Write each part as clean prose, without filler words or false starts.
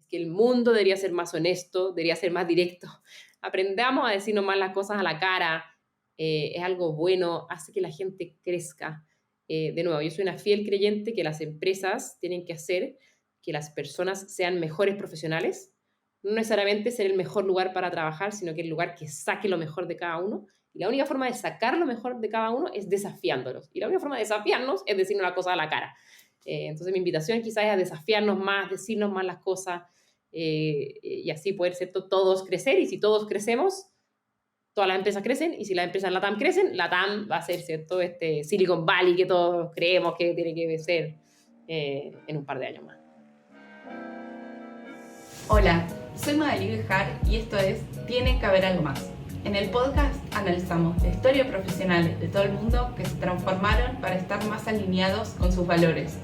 que el mundo debería ser más honesto, debería ser más directo. Aprendamos a decirnos más las cosas a la cara. Es algo bueno, hace que la gente crezca. De nuevo, yo soy una fiel creyente que las empresas tienen que hacer que las personas sean mejores profesionales, no necesariamente ser el mejor lugar para trabajar, sino que el lugar que saque lo mejor de cada uno. Y la única forma de sacar lo mejor de cada uno es desafiándolos. Y la única forma de desafiarnos es decirnos las cosas a la cara. Entonces mi invitación quizás es a desafiarnos más, decirnos más las cosas, y así poder, ¿cierto?, todos crecer. Y si todos crecemos, todas las empresas crecen, y si las empresas LATAM crecen, LATAM va a ser, ¿cierto?, Silicon Valley que todos creemos que tiene que ser en un par de años más. Hola, soy Magali Bejar y esto es Tiene que haber algo más. En el podcast analizamos la historia de profesionales de todo el mundo que se transformaron para estar más alineados con sus valores.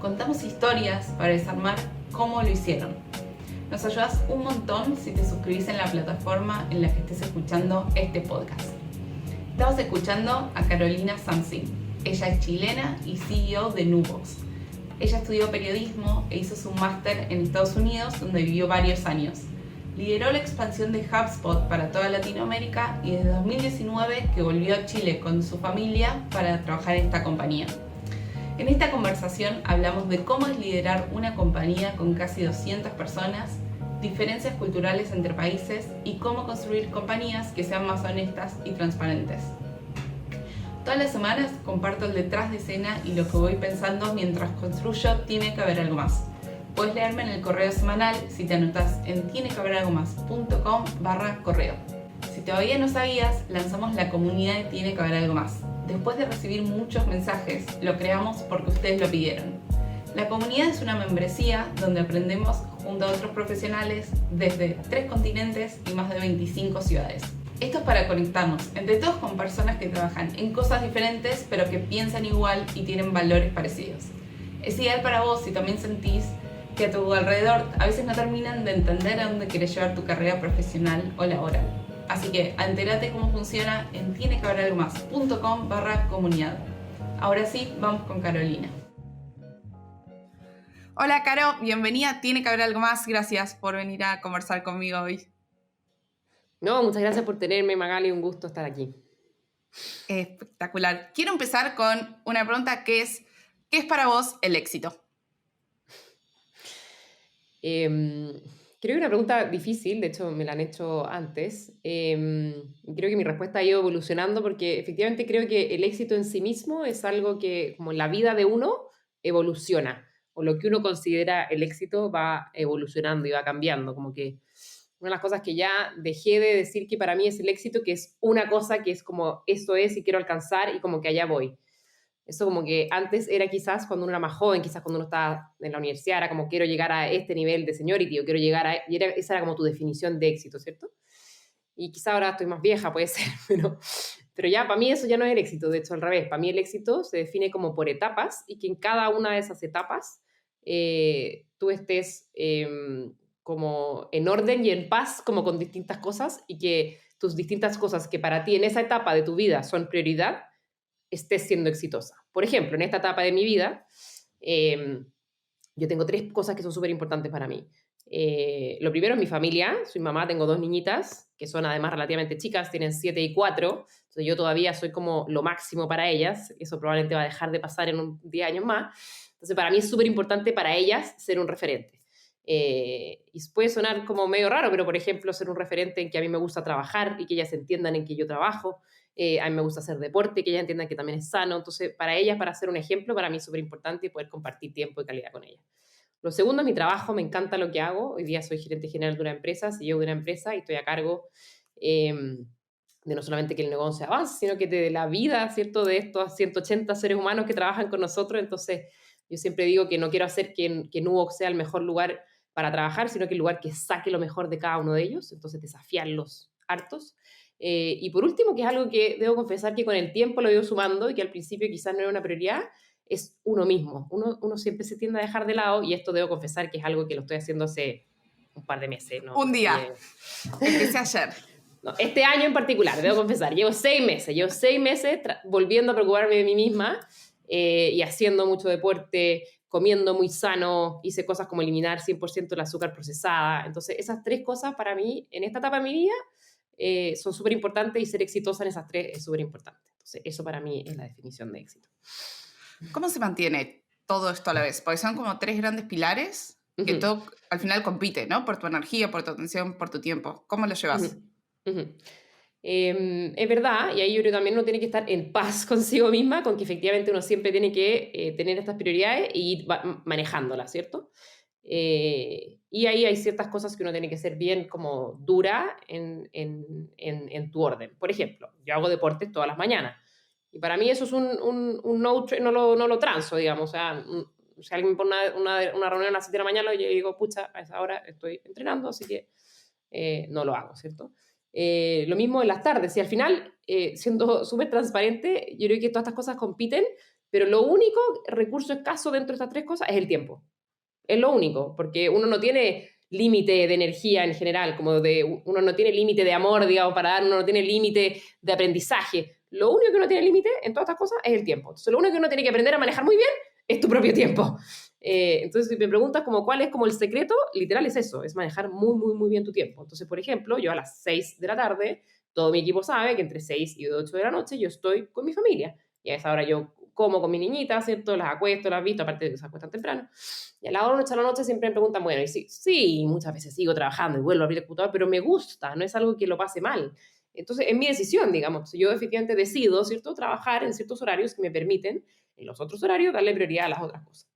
Contamos historias para desarmar cómo lo hicieron. Nos ayudas un montón si te suscribís en la plataforma en la que estés escuchando este podcast. Estamos escuchando a Carolina Samsing. Ella es chilena y CEO de Nubox. Ella estudió periodismo e hizo su máster en Estados Unidos, donde vivió varios años. Lideró la expansión de HubSpot para toda Latinoamérica y desde 2019 que volvió a Chile con su familia para trabajar en esta compañía. En esta conversación hablamos de cómo es liderar una compañía con casi 200 personas, diferencias culturales entre países y cómo construir compañías que sean más honestas y transparentes. Todas las semanas comparto el detrás de escena y lo que voy pensando mientras construyo Tiene que haber algo más. Puedes leerme en el correo semanal si te anotas en tienequehaberalgomás.com/correo. Si todavía no sabías, lanzamos la comunidad de Tiene que haber algo más. Después de recibir muchos mensajes, lo creamos porque ustedes lo pidieron. La comunidad es una membresía donde aprendemos junto a otros profesionales desde 3 continentes y más de 25 ciudades. Esto es para conectarnos entre todos con personas que trabajan en cosas diferentes pero que piensan igual y tienen valores parecidos. Es ideal para vos si también sentís que a tu alrededor a veces no terminan de entender a dónde querés llevar tu carrera profesional o laboral. Así que entérate cómo funciona en tienequehaberalgomás.com/comunidad. Ahora sí, vamos con Carolina. Hola Caro, bienvenida. Tiene que haber algo más. Gracias por venir a conversar conmigo hoy. No, muchas gracias por tenerme, Magali, un gusto estar aquí. Espectacular. Quiero empezar con una pregunta que es, ¿qué es para vos el éxito? Creo que una pregunta difícil, de hecho me la han hecho antes. Creo que mi respuesta ha ido evolucionando porque efectivamente creo que el éxito en sí mismo es algo que, como la vida de uno, evoluciona, o lo que uno considera el éxito va evolucionando y va cambiando, como que una de las cosas que ya dejé de decir que para mí es el éxito, que es una cosa que es como esto es y quiero alcanzar y como que allá voy. Eso como que antes era quizás cuando uno era más joven, quizás cuando uno estaba en la universidad, era como quiero llegar a este nivel de seniority o quiero llegar a... Y esa era como tu definición de éxito, ¿cierto? Y quizás ahora estoy más vieja, puede ser, pero ya para mí eso ya no es el éxito, de hecho al revés, para mí el éxito se define como por etapas y que en cada una de esas etapas tú estés como en orden y en paz como con distintas cosas y que tus distintas cosas que para ti en esa etapa de tu vida son prioridad, estés siendo exitosa. Por ejemplo, en esta etapa de mi vida, yo tengo 3 cosas que son súper importantes para mí. Lo primero es mi familia. Soy mamá, tengo 2 niñitas, que son además relativamente chicas, tienen 7 y 4. Entonces yo todavía soy como lo máximo para ellas. Eso probablemente va a dejar de pasar en un 10 años más. Entonces para mí es súper importante para ellas ser un referente. Y puede sonar como medio raro, pero por ejemplo ser un referente en que a mí me gusta trabajar y que ellas entiendan en que yo trabajo. A mí me gusta hacer deporte, que ellas entiendan que también es sano. Entonces, para ellas, para ser un ejemplo, para mí es súper importante poder compartir tiempo de calidad con ellas. Lo segundo es mi trabajo, me encanta lo que hago. Hoy día soy gerente general de una empresa, CEO de una empresa y estoy a cargo de no solamente que el negocio avance, sino que de la vida, ¿cierto?, de estos 180 seres humanos que trabajan con nosotros. Entonces, yo siempre digo que no quiero hacer que Nubox sea el mejor lugar para trabajar, sino que el lugar que saque lo mejor de cada uno de ellos. Entonces, desafiarlos hartos. Y por último, que es algo que debo confesar que con el tiempo lo he ido sumando y que al principio quizás no era una prioridad, es uno mismo. Uno siempre se tiende a dejar de lado y esto debo confesar que es algo que lo estoy haciendo hace un par de meses, ¿no? Un día. Empecé ayer. No, este año en particular, debo confesar, llevo 6 meses volviendo a preocuparme de mí misma y haciendo mucho deporte, comiendo muy sano, hice cosas como eliminar 100% el azúcar procesada. Entonces, esas 3 cosas para mí, en esta etapa de mi vida, son súper importantes y ser exitosa en esas 3 es súper importante. Entonces, eso para mí es la definición de éxito. ¿Cómo se mantiene todo esto a la vez? Porque son como 3 grandes pilares que todo al final compite, ¿no? Por tu energía, por tu atención, por tu tiempo. ¿Cómo lo llevas? Es verdad, y ahí yo creo que también uno tiene que estar en paz consigo misma, con que efectivamente uno siempre tiene que tener estas prioridades e ir manejándolas, ¿cierto? Y ahí hay ciertas cosas que uno tiene que ser bien como dura en tu orden. Por ejemplo, yo hago deportes todas las mañanas, y para mí eso es un no lo transo, digamos. O sea, si alguien me pone una reunión a las 7 de la mañana, yo digo, pucha, a esa hora estoy entrenando, así que no lo hago, ¿cierto? Lo mismo en las tardes, y al final, siendo súper transparente, yo creo que todas estas cosas compiten, pero lo único recurso escaso dentro de estas 3 cosas es el tiempo. Es lo único, porque uno no tiene límite de energía en general, uno no tiene límite de amor, digamos, para dar, uno no tiene límite de aprendizaje. Lo único que uno tiene límite en todas estas cosas es el tiempo. Entonces, lo único que uno tiene que aprender a manejar muy bien es tu propio tiempo. Entonces, si me preguntas como cuál es como el secreto, literal es eso, es manejar muy, muy, muy bien tu tiempo. Entonces, por ejemplo, yo a las 6 de la tarde, todo mi equipo sabe que entre 6 y 8 de la noche yo estoy con mi familia. Y a esa hora yo como con mi niñita, ¿cierto? Las acuesto, las visto, aparte de que se acuestan temprano. Y a la hora de la noche siempre me preguntan, bueno, y sí, muchas veces sigo trabajando y vuelvo a abrir el computador, pero me gusta, no es algo que lo pase mal. Entonces, es mi decisión, digamos. Yo efectivamente decido, ¿cierto?, trabajar en ciertos horarios que me permiten, en los otros horarios, darle prioridad a las otras cosas.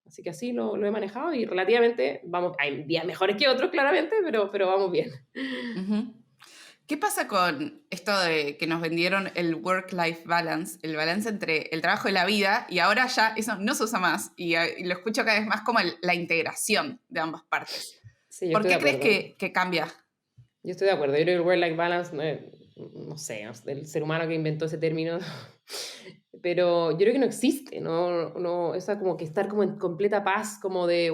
Así que así lo he manejado y relativamente, vamos, hay días mejores que otros, claramente, pero vamos bien. ¿Qué pasa con esto de que nos vendieron el work-life balance, el balance entre el trabajo y la vida, y ahora ya eso no se usa más, y lo escucho cada vez más como la integración de ambas partes? Sí, yo ¿Por estoy de qué crees acuerdo. que cambia? Yo estoy de acuerdo. Yo creo que el work-life balance, no sé, el ser humano que inventó ese término, pero yo creo que no existe, no, esa como que estar como en completa paz, como de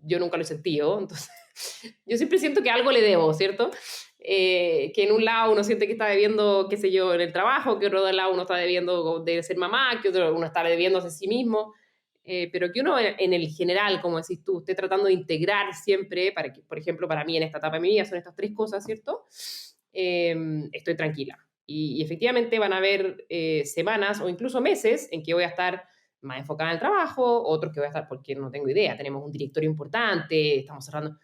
yo nunca lo he sentido, entonces yo siempre siento que algo le debo, ¿cierto? Que en un lado uno siente que está debiendo, qué sé yo, en el trabajo, que otro lado uno está debiendo de ser mamá, que otro uno está debiendo a sí mismo, pero que uno en el general, como decís tú, esté tratando de integrar siempre, para que, por ejemplo, para mí en esta etapa de mi vida son estas 3 cosas, ¿cierto? Estoy tranquila. Y efectivamente van a haber semanas o incluso meses en que voy a estar más enfocada en el trabajo, otros que voy a estar porque no tengo idea, tenemos un directorio importante, estamos cerrando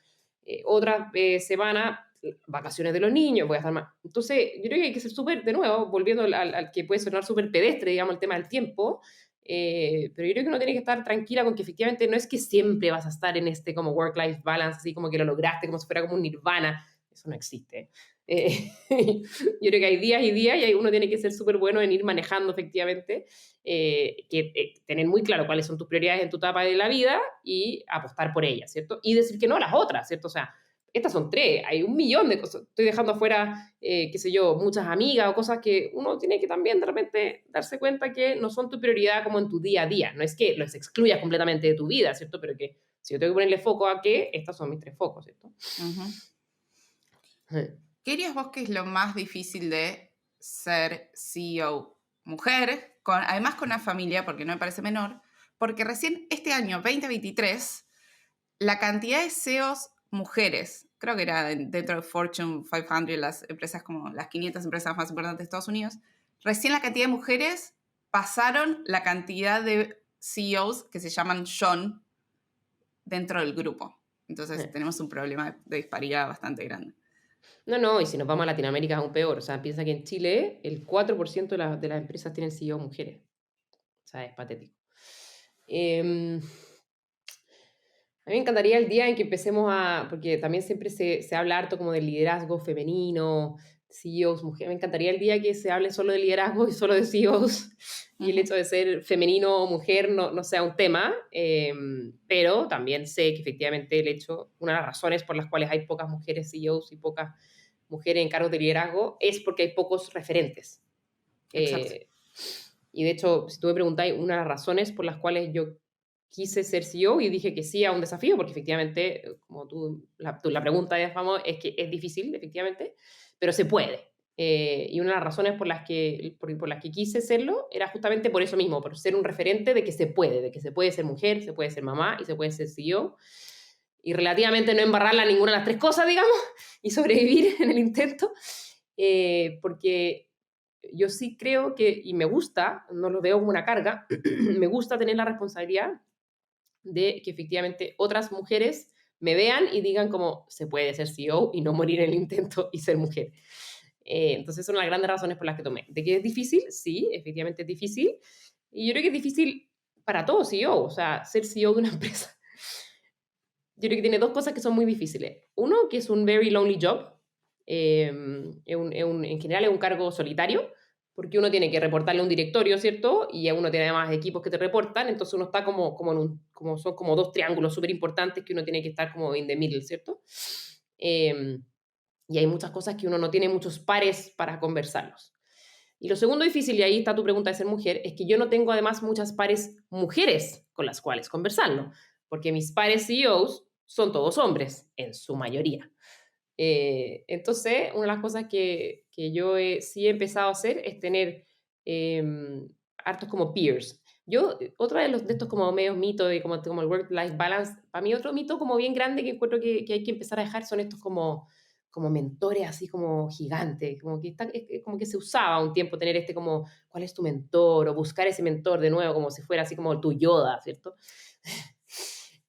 otra semana, vacaciones de los niños, voy a estar más. Entonces, yo creo que hay que ser súper, de nuevo, volviendo al que puede sonar súper pedestre, digamos, el tema del tiempo, pero yo creo que uno tiene que estar tranquila con que efectivamente no es que siempre vas a estar en este como work-life balance, así como que lo lograste, como si fuera como un nirvana. Eso no existe. Yo creo que hay días y días y uno tiene que ser súper bueno en ir manejando efectivamente, tener muy claro cuáles son tus prioridades en tu etapa de la vida y apostar por ellas, ¿cierto? Y decir que no a las otras, ¿cierto? O sea, estas son 3, hay un millón de cosas. Estoy dejando afuera, qué sé yo, muchas amigas o cosas que uno tiene que también de repente darse cuenta que no son tu prioridad como en tu día a día. No es que los excluyas completamente de tu vida, ¿cierto? Pero que si yo tengo que ponerle foco a que estas son mis 3 focos, ¿cierto? ¿Qué dirías vos que es lo más difícil de ser CEO mujer, además con una familia, porque no me parece menor, porque recién este año, 2023, la cantidad de CEOs mujeres, creo que era dentro de Fortune 500, las empresas como las 500 empresas más importantes de Estados Unidos, recién la cantidad de mujeres pasaron la cantidad de CEOs que se llaman John dentro del grupo. Entonces tenemos un problema de disparidad bastante grande. No, y si nos vamos a Latinoamérica es aún peor. O sea, piensa que en Chile el 4% de las empresas tienen CEO mujeres. O sea, es patético. A mí me encantaría el día en que empecemos porque también siempre se habla harto como del liderazgo femenino, CEOs, mujeres. Me encantaría el día que se hable solo de liderazgo y solo de CEOs y el hecho de ser femenino o mujer no sea un tema, pero también sé que efectivamente una de las razones por las cuales hay pocas mujeres CEOs y pocas mujeres en cargos de liderazgo es porque hay pocos referentes. Exacto. Y de hecho, si tú me preguntáis, una de las razones por las cuales yo quise ser CEO y dije que sí a un desafío, porque efectivamente, como la pregunta es, vamos, es que es difícil, efectivamente, pero se puede. Y una de las razones por las que quise serlo era justamente por eso mismo, por ser un referente de que se puede ser mujer, se puede ser mamá y se puede ser CEO. Y relativamente no embarrarla en ninguna de las tres cosas, digamos, y sobrevivir en el intento. Porque yo sí creo que, y me gusta, no lo veo como una carga, me gusta tener la responsabilidad de que efectivamente otras mujeres me vean y digan como se puede ser CEO y no morir en el intento y ser mujer. Entonces son las grandes razones por las que tomé. ¿De que es difícil? Sí, efectivamente es difícil. Y yo creo que es difícil para todo CEO, o sea, ser CEO de una empresa. Yo creo que tiene dos cosas que son muy difíciles. Uno, que es un very lonely job. En general es un cargo solitario, porque uno tiene que reportarle a un directorio, ¿cierto? Y uno tiene además equipos que te reportan, entonces uno está son como dos triángulos súper importantes que uno tiene que estar como in the middle, ¿cierto? Eh, y hay muchas cosas que uno no tiene muchos pares para conversarlos. Y lo segundo difícil, y ahí está tu pregunta de ser mujer, es que yo no tengo además muchas pares mujeres con las cuales conversarlo, porque mis pares CEOs son todos hombres, en su mayoría. Entonces, una de las cosas que yo sí he empezado a hacer es tener eh, hartos como peers. Yo, otra de estos como medios mitos de como el work-life balance, para mí otro mito como bien grande que encuentro que hay que empezar a dejar son estos como mentores así como gigantes, como que, como que se usaba un tiempo tener como, ¿cuál es tu mentor? O buscar ese mentor de nuevo como si fuera así como tu Yoda, ¿cierto?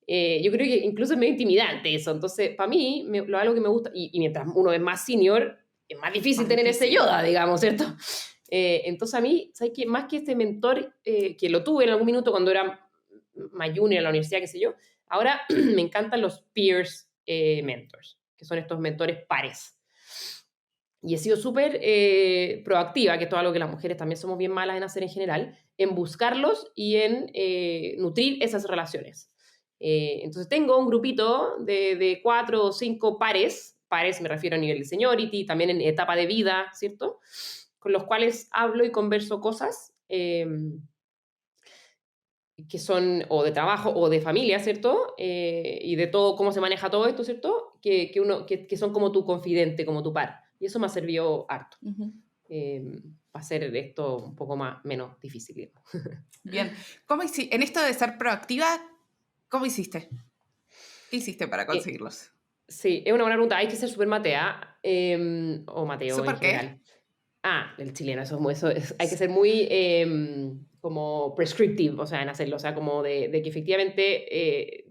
Yo creo que incluso es medio intimidante eso. Entonces, para mí, algo que me gusta, y mientras uno es más senior, es más difícil Más tener ese difícil. Yoda, digamos, ¿cierto? Entonces, a mí, ¿sabes qué? Más que este mentor, que lo tuve en algún minuto cuando era más junior en la universidad, qué sé yo, ahora me encantan los peers mentors, que son estos mentores pares. Y he sido súper proactiva, que esto es algo que las mujeres también somos bien malas en hacer en general, en buscarlos y en nutrir esas relaciones. Entonces tengo un grupito de 4 o 5 pares me refiero a nivel de seniority, también en etapa de vida, ¿cierto? Con los cuales hablo y converso cosas que son o de trabajo o de familia, ¿cierto? Y de todo, cómo se maneja todo esto, ¿cierto? Que son como tu confidente, como tu par. Y eso me ha servido harto Ujú. eh, para hacer esto un poco menos difícil, digamos. Bien. En esto de ser proactiva, ¿cómo hiciste? ¿Qué hiciste para Eh, conseguirlos? sí, es una buena pregunta. Hay que ser súper matea, o Mateo en ¿Súper qué? general. Ah, el chileno, hay que ser muy como prescriptive, o sea, en hacerlo, o sea, como de que efectivamente,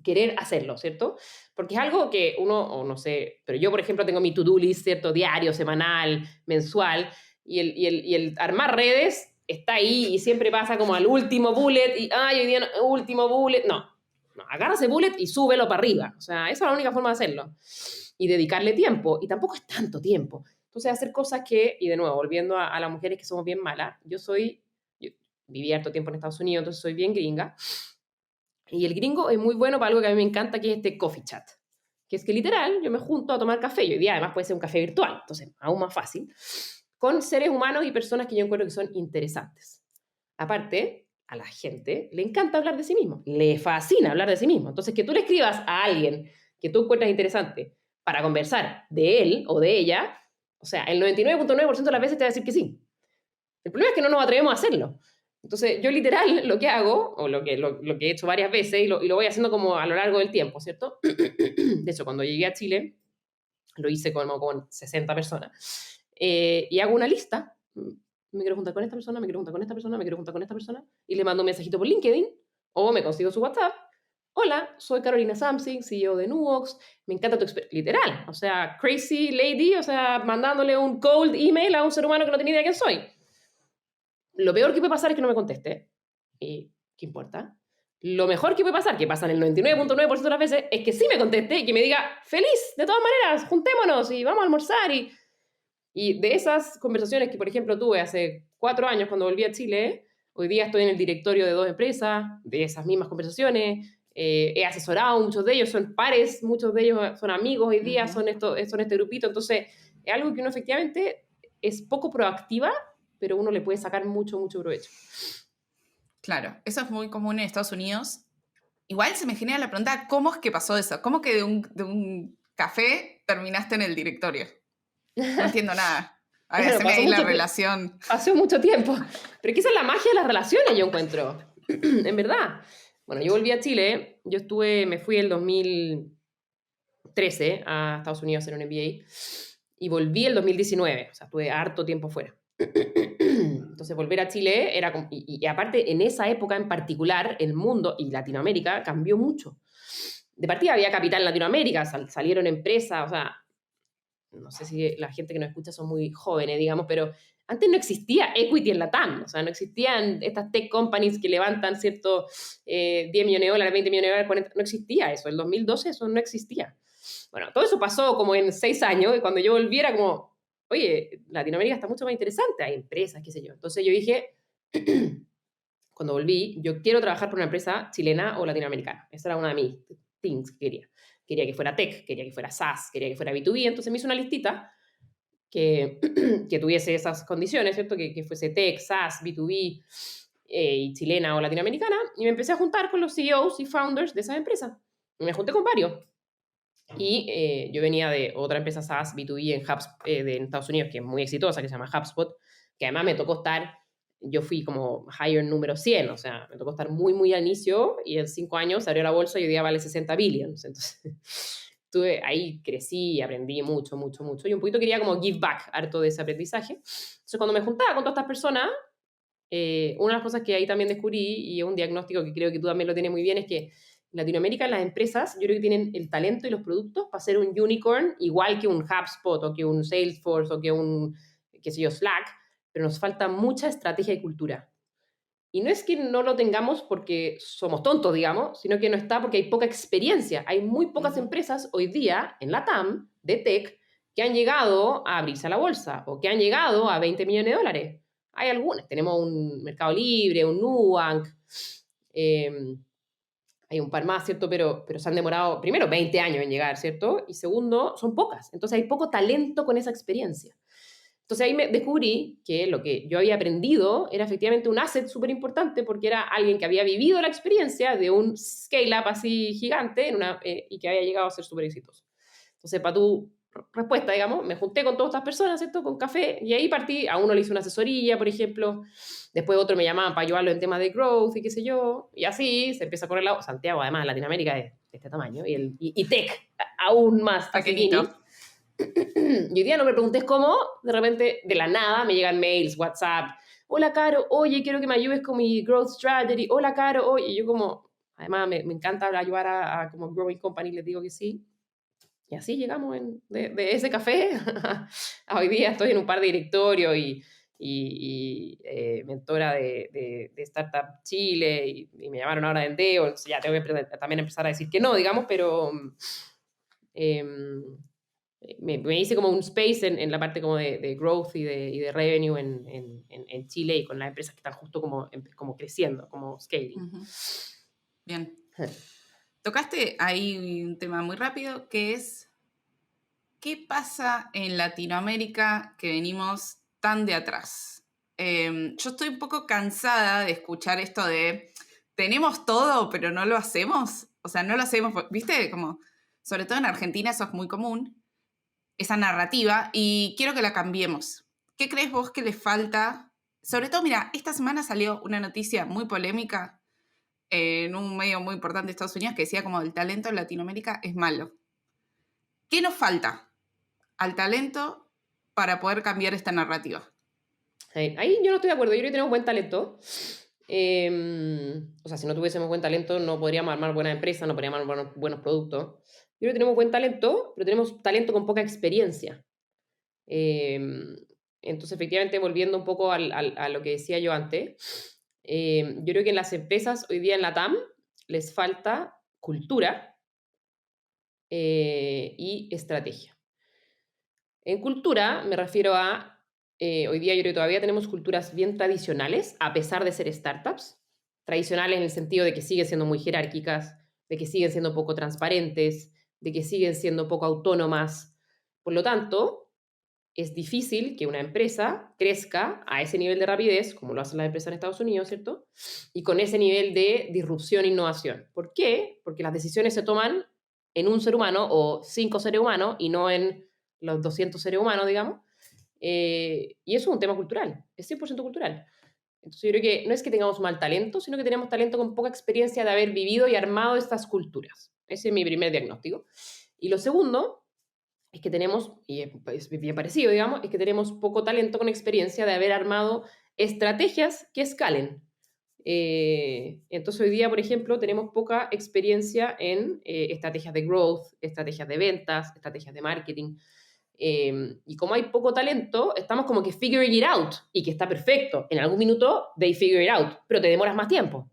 querer hacerlo, ¿cierto? Porque es algo que uno, o no sé, pero yo, por ejemplo, tengo mi to-do list, ¿cierto? Diario, semanal, mensual, y el armar redes está ahí y siempre pasa como al último bullet, y, ay, hoy día no, último bullet, no, agarra ese bullet y súbelo para arriba, o sea, esa es la única forma de hacerlo. Y dedicarle tiempo, y tampoco es tanto tiempo. Entonces, hacer cosas y de nuevo, volviendo a las mujeres que somos bien malas, yo viví harto tiempo en Estados Unidos, entonces soy bien gringa, y el gringo es muy bueno para algo que a mí me encanta, que es este coffee chat, que es que literal yo me junto a tomar café, y hoy día además puede ser un café virtual, entonces aún más fácil, con seres humanos y personas que yo encuentro que son interesantes. Aparte, a la gente le encanta hablar de sí mismo, le fascina hablar de sí mismo. Entonces, que tú le escribas a alguien que tú encuentras interesante para conversar de él o de ella, o sea, el 99.9% de las veces te va a decir que sí. El problema es que no nos atrevemos a hacerlo. Entonces, yo literal lo que hago, o lo que he hecho varias veces, y lo voy haciendo como a lo largo del tiempo, ¿cierto? De hecho, cuando llegué a Chile, lo hice como con 60 personas, y hago una lista. Me quiero juntar con esta persona, me quiero juntar con esta persona, me quiero juntar con esta persona, y le mando un mensajito por LinkedIn, o me consigo su WhatsApp. Hola, soy Carolina Samsing, CEO de Nuvox, me encanta tu experiencia. Literal, o sea, crazy lady, o sea, mandándole un cold email a un ser humano que no tenía idea quién soy. Lo peor que puede pasar es que no me conteste. ¿Y qué importa? Lo mejor que puede pasar, que pasa en el 99.9% de las veces, es que sí me conteste y que me diga, feliz, de todas maneras, juntémonos y vamos a almorzar. Y de esas conversaciones que, por ejemplo, tuve hace 4 años cuando volví a Chile, hoy día estoy en el directorio de 2 empresas, de esas mismas conversaciones. He asesorado, muchos de ellos son pares, muchos de ellos son amigos hoy día, Ujú. son este grupito. Entonces, es algo que uno efectivamente es poco proactiva, pero uno le puede sacar mucho, mucho provecho. Claro, eso es muy común en Estados Unidos. Igual se me genera la pregunta, ¿cómo es que pasó eso? ¿Cómo que de un café terminaste en el directorio? No entiendo nada. A ver, Bueno, haceme ahí la relación. pasó mucho tiempo. Pero que esa es la magia de las relaciones, yo encuentro. En verdad. Bueno, yo volví a Chile. Me fui el 2013 a Estados Unidos a hacer un MBA. Y volví el 2019. O sea, estuve harto tiempo fuera. Entonces, volver a Chile era... Y aparte, en esa época en particular, el mundo y Latinoamérica cambió mucho. De partida había capital en Latinoamérica, salieron empresas, o sea, no sé si la gente que nos escucha son muy jóvenes, digamos, pero antes no existía equity en la TAM, o sea, no existían estas tech companies que levantan, ¿cierto? 10 millones de dólares, 20 millones de dólares, 40, no existía eso, el 2012 eso no existía. Bueno, todo eso pasó como en 6 años, y cuando yo volví era como, oye, Latinoamérica está mucho más interesante, hay empresas, qué sé yo. Entonces yo dije, cuando volví, yo quiero trabajar por una empresa chilena o latinoamericana. Esa era una de mis things que quería. Quería que fuera tech, quería que fuera SaaS, quería que fuera B2B, entonces me hice una listita que, que tuviese esas condiciones, ¿cierto? Que fuese tech, SaaS, B2B, y chilena o latinoamericana, y me empecé a juntar con los CEOs y founders de esas empresas. Y me junté con varios. Y yo venía de otra empresa SaaS B2B en Estados Unidos, que es muy exitosa, que se llama HubSpot, que además me tocó estar, yo fui como hire número 100, o sea, me tocó estar muy, muy al inicio, y en 5 años se abrió la bolsa y hoy día vale 60 billions. Entonces, ahí crecí y aprendí mucho, mucho, mucho. Y un poquito quería como give back harto de ese aprendizaje. Entonces, cuando me juntaba con todas estas personas, una de las cosas que ahí también descubrí, y es un diagnóstico que creo que tú también lo tienes muy bien, es que en Latinoamérica las empresas, yo creo que tienen el talento y los productos para ser un unicorn, igual que un HubSpot o que un Salesforce o que un, qué sé yo, Slack, pero nos falta mucha estrategia y cultura. Y no es que no lo tengamos porque somos tontos, digamos, sino que no está porque hay poca experiencia. Hay muy pocas empresas hoy día en la TAM de tech que han llegado a abrirse a la bolsa o que han llegado a 20 millones de dólares. Hay algunas. Tenemos un Mercado Libre, un Nubank, hay un par más, ¿cierto? Pero se han demorado, primero, 20 años en llegar, ¿cierto? Y segundo, son pocas. Entonces hay poco talento con esa experiencia. Entonces ahí me descubrí que lo que yo había aprendido era efectivamente un asset súper importante porque era alguien que había vivido la experiencia de un scale-up así gigante y que había llegado a ser súper exitoso. Entonces, para tu respuesta, digamos, me junté con todas estas personas, ¿cierto? Con café, y ahí partí. A uno le hice una asesoría, por ejemplo. Después otro me llamaban para ayudarlo en temas de growth y qué sé yo. Y así se empieza a correr la... Santiago, además, Latinoamérica es de este tamaño. Y tech, aún más Pequeñito. skinny. Y hoy día no me preguntes cómo, de repente, de la nada, me llegan mails, WhatsApp. Hola, Caro, oye, quiero que me ayudes con mi growth strategy. Hola, Caro, oye. Y yo como, además, me encanta ayudar a como growing company, les digo que sí. Y así llegamos de ese café a hoy día estoy en un par de directorios y mentora de Startup Chile y me llamaron ahora de Endeo, entonces ya tengo que también empezar a decir que no, digamos, pero em, me hice como un space en la parte como de growth y de revenue en Chile y con las empresas que están justo como creciendo, como scaling. Bien. Tocaste ahí un tema muy rápido que es ¿qué pasa en Latinoamérica que venimos tan de atrás? Yo estoy un poco cansada de escuchar esto de tenemos todo pero no lo hacemos. O sea, no lo hacemos, viste, como sobre todo en Argentina eso es muy común, esa narrativa, y quiero que la cambiemos. ¿Qué crees vos que le falta? Sobre todo, mira, esta semana salió una noticia muy polémica en un medio muy importante de Estados Unidos que decía como el talento en Latinoamérica es malo. ¿Qué nos falta al talento para poder cambiar esta narrativa? Ahí yo no estoy de acuerdo, yo creo que tenemos buen talento. O sea, si no tuviésemos buen talento no podríamos armar buenas empresas, no podríamos armar buenos productos. Yo creo que tenemos buen talento, pero tenemos talento con poca experiencia. Entonces, efectivamente, volviendo un poco a lo que decía yo antes, yo creo que en las empresas hoy día en la TAM les falta cultura y estrategia. En cultura me refiero a, hoy día yo creo que todavía tenemos culturas bien tradicionales, a pesar de ser startups, tradicionales en el sentido de que siguen siendo muy jerárquicas, de que siguen siendo poco transparentes, de que siguen siendo poco autónomas. Por lo tanto, es difícil que una empresa crezca a ese nivel de rapidez, como lo hacen las empresas en Estados Unidos, ¿cierto? Y con ese nivel de disrupción e innovación. ¿Por qué? Porque las decisiones se toman en un ser humano o 5 seres humanos y no en los 200 seres humanos, digamos. Y eso es un tema cultural, es 100% cultural. Entonces yo creo que no es que tengamos mal talento, sino que tenemos talento con poca experiencia de haber vivido y armado estas culturas. Ese es mi primer diagnóstico. Y lo segundo es que tenemos, y es bien parecido, digamos, es que tenemos poco talento con experiencia de haber armado estrategias que escalen. Entonces hoy día, por ejemplo, tenemos poca experiencia en estrategias de growth, estrategias de ventas, estrategias de marketing. Y como hay poco talento, estamos como que figuring it out, y que está perfecto. En algún minuto, they figure it out, pero te demoras más tiempo.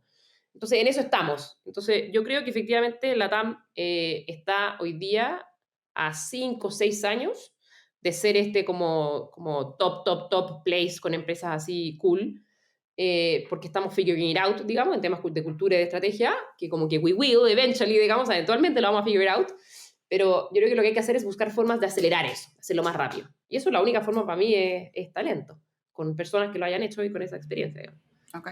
Entonces, en eso estamos. Entonces, yo creo que efectivamente la TAM está hoy día a 5 o 6 años de ser como top place con empresas así cool, porque estamos figuring it out, digamos, en temas de cultura y de estrategia, que como que we will eventually, digamos, eventualmente lo vamos a figure out, pero yo creo que lo que hay que hacer es buscar formas de acelerar eso, hacerlo más rápido. Y eso la única forma para mí es talento, con personas que lo hayan hecho y con esa experiencia, digamos. Ok.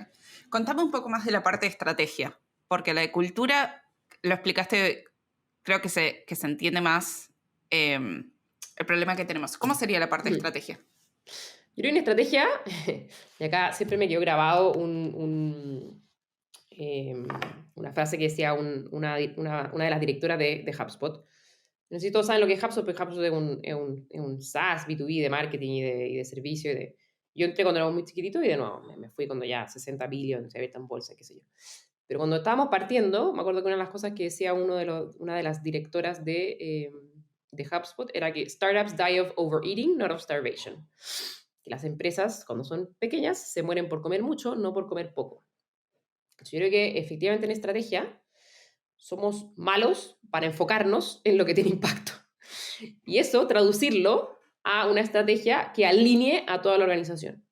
Contame un poco más de la parte de estrategia, porque la de cultura lo explicaste, creo que se entiende más el problema que tenemos. ¿Cómo sería la parte de estrategia? Yo creo que en estrategia, y acá siempre me quedó grabado una frase que decía una de las directoras de HubSpot. No sé si todos saben lo que es HubSpot, pero HubSpot es un SaaS B2B de marketing y de servicio. Yo entré cuando era muy chiquitito y de nuevo me fui cuando ya 60 billion se había en bolsa, qué sé yo. Pero cuando estábamos partiendo, me acuerdo que una de las cosas que decía una de las directoras de HubSpot era que startups die of overeating, not of starvation. Que las empresas, cuando son pequeñas, se mueren por comer mucho, no por comer poco. Yo creo que efectivamente en estrategia somos malos para enfocarnos en lo que tiene impacto. Y eso, traducirlo a una estrategia que alinee a toda la organización.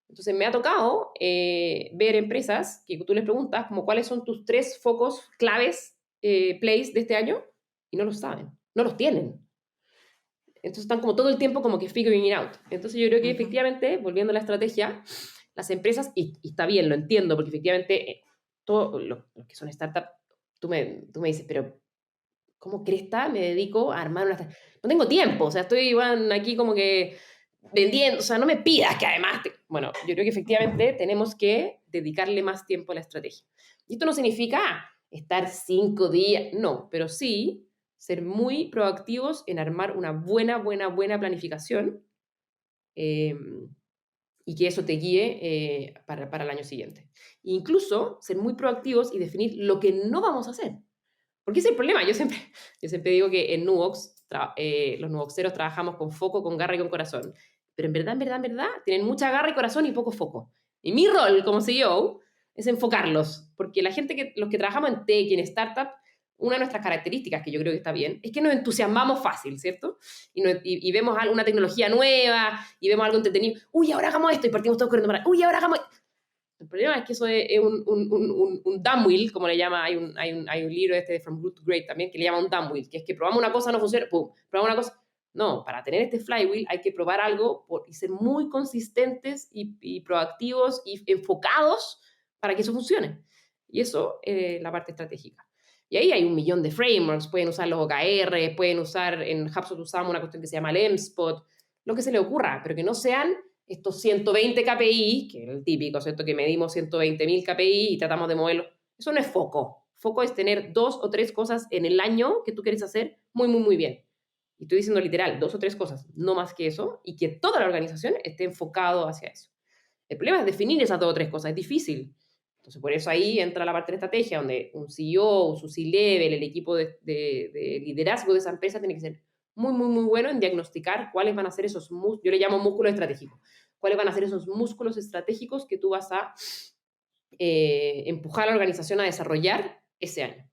Entonces me ha tocado ver empresas que tú les preguntas como cuáles son tus 3 focos claves plays de este año y no los saben, no los tienen. Entonces están como todo el tiempo como que figuring it out. Entonces yo creo que efectivamente, volviendo a la estrategia, las empresas, y está bien, lo entiendo, porque efectivamente todos los que son startups, tú me dices, pero ¿cómo cresta me dedico a armar una... No tengo tiempo, o sea, estoy igual aquí como que vendiendo, o sea, no me pidas que además... Bueno, yo creo que efectivamente tenemos que dedicarle más tiempo a la estrategia. Y esto no significa estar 5 días, no, pero sí ser muy proactivos en armar una buena planificación y que eso te guíe para el año siguiente. Incluso ser muy proactivos y definir lo que no vamos a hacer. Porque ese es el problema. Yo siempre digo que en Nuvox, los nuvoxeros trabajamos con foco, con garra y con corazón. Pero en verdad, tienen mucha garra y corazón y poco foco. Y mi rol como CEO es enfocarlos. Porque los que trabajamos en tech y en startup, una de nuestras características, que yo creo que está bien, es que nos entusiasmamos fácil, ¿cierto? Y vemos una tecnología nueva, y vemos algo entretenido. Uy, ahora hagamos esto, y partimos todos corriendo para... Uy, ahora hagamos... El problema es que eso es un dumb wheel, como le llama, hay un libro de From Good to Great también, que le llama un dumb wheel, que es que probamos una cosa, no funciona, pum, probamos una cosa. No, para tener este flywheel hay que probar algo y ser muy consistentes y proactivos y enfocados para que eso funcione. Y eso es la parte estratégica. Y ahí hay un millón de frameworks, pueden usar los OKR, pueden usar, en HubSpot usamos una cuestión que se llama el MSpot, lo que se le ocurra, pero que no sean estos 120 KPI, que es el típico, ¿cierto? Que medimos 120.000 KPI y tratamos de moverlo. Eso no es foco. Foco es tener 2 o 3 cosas en el año que tú quieres hacer muy bien. Y estoy diciendo literal, 2 o 3 cosas, no más que eso, y que toda la organización esté enfocado hacia eso. El problema es definir esas 2 o 3 cosas, es difícil. Entonces, por eso ahí entra la parte de estrategia, donde un CEO, su C-level, el equipo de liderazgo de esa empresa tiene que ser muy bueno en diagnosticar cuáles van a ser esos músculos, yo le llamo músculos estratégicos, cuáles van a ser esos músculos estratégicos que tú vas a empujar a la organización a desarrollar ese año.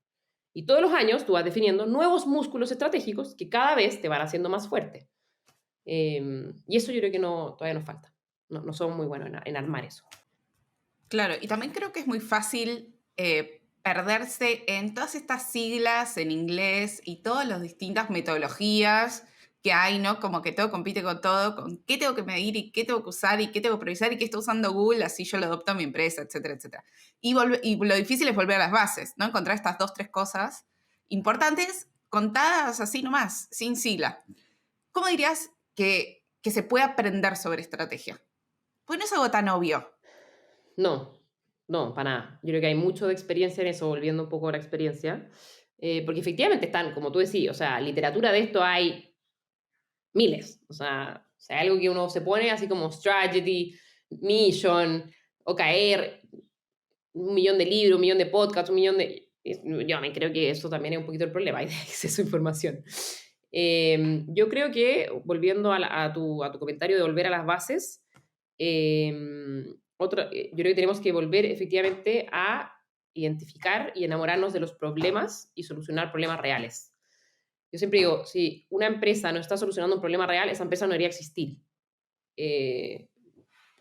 Y todos los años tú vas definiendo nuevos músculos estratégicos que cada vez te van haciendo más fuerte. Y eso yo creo que todavía nos falta. No somos muy buenos en armar eso. Claro, y también creo que es muy fácil perderse en todas estas siglas en inglés y todas las distintas metodologías que hay, ¿no? Como que todo compite con todo, con qué tengo que medir y qué tengo que usar y qué tengo que priorizar y qué está usando Google, así yo lo adopto a mi empresa, etcétera, etcétera. Y lo difícil es volver a las bases, ¿no? Encontrar estas 2, 3 cosas importantes contadas así nomás, sin sigla. ¿cómo dirías que se puede aprender sobre estrategia? Pues no es algo tan obvio. No, no, para nada. Yo creo que hay mucho de experiencia en eso, volviendo un poco a la experiencia, porque efectivamente están, como tú decís, o sea, literatura de esto hay miles, o sea, algo que uno se pone así como strategy, mission, OKR, 1 millón de libros, 1 millón de podcasts, 1 millón de... Yo me creo que eso también es un poquito el problema, hay de acceso a información. Yo creo que, volviendo a tu comentario de volver a las bases, yo creo que tenemos que volver efectivamente a identificar y enamorarnos de los problemas y solucionar problemas reales. Yo siempre digo, si una empresa no está solucionando un problema real, esa empresa no debería existir. Eh,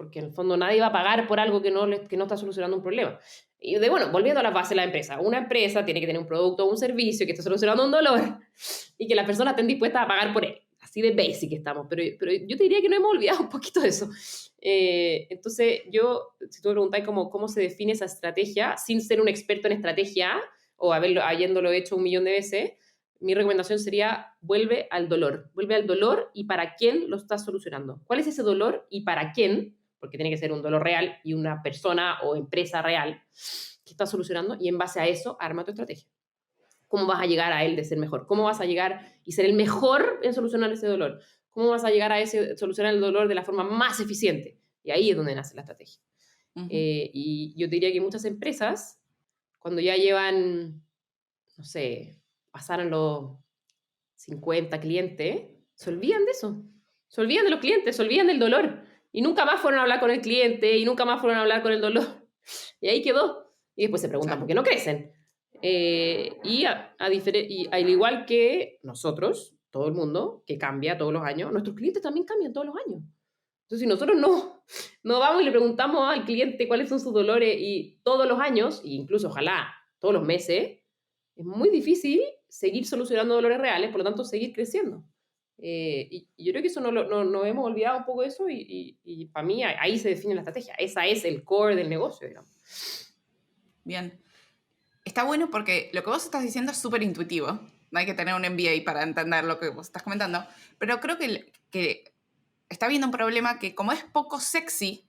Porque en el fondo nadie va a pagar por algo que no está solucionando un problema. Y bueno, volviendo a la base de la empresa, una empresa tiene que tener un producto o un servicio que esté solucionando un dolor y que las personas estén dispuestas a pagar por él. Así de basic estamos, pero yo te diría que no hemos olvidado un poquito de eso. Entonces, si tú me preguntáis cómo se define esa estrategia, sin ser un experto en estrategia o habiéndolo hecho 1 millón de veces, mi recomendación sería vuelve al dolor y para quién lo estás solucionando. ¿Cuál es ese dolor y para quién? Porque tiene que ser un dolor real y una persona o empresa real que está solucionando, y en base a eso arma tu estrategia. ¿Cómo vas a llegar a él de ser mejor? ¿Cómo vas a llegar y ser el mejor en solucionar ese dolor? ¿Cómo vas a llegar a solucionar el dolor de la forma más eficiente? Y ahí es donde nace la estrategia. Y yo diría que muchas empresas, cuando ya llevan, no sé, pasaron los 50 clientes, se olvidan de eso. Se olvidan de los clientes, se olvidan del dolor. Y nunca más fueron a hablar con el cliente y nunca más fueron a hablar con el dolor. Y ahí quedó. Y después se preguntan por qué no crecen. Y al igual que nosotros, todo el mundo, que cambia todos los años, nuestros clientes también cambian todos los años. Entonces, si nosotros no vamos y le preguntamos al cliente cuáles son sus dolores y todos los años, e incluso ojalá todos los meses, es muy difícil seguir solucionando dolores reales, por lo tanto, seguir creciendo. Y yo creo que eso no hemos olvidado un poco eso y para mí ahí se define la estrategia. Esa es el core del negocio, digamos. Bien. Está bueno porque lo que vos estás diciendo es súper intuitivo. No hay que tener un MBA para entender lo que vos estás comentando. Pero creo que está habiendo un problema que como es poco sexy,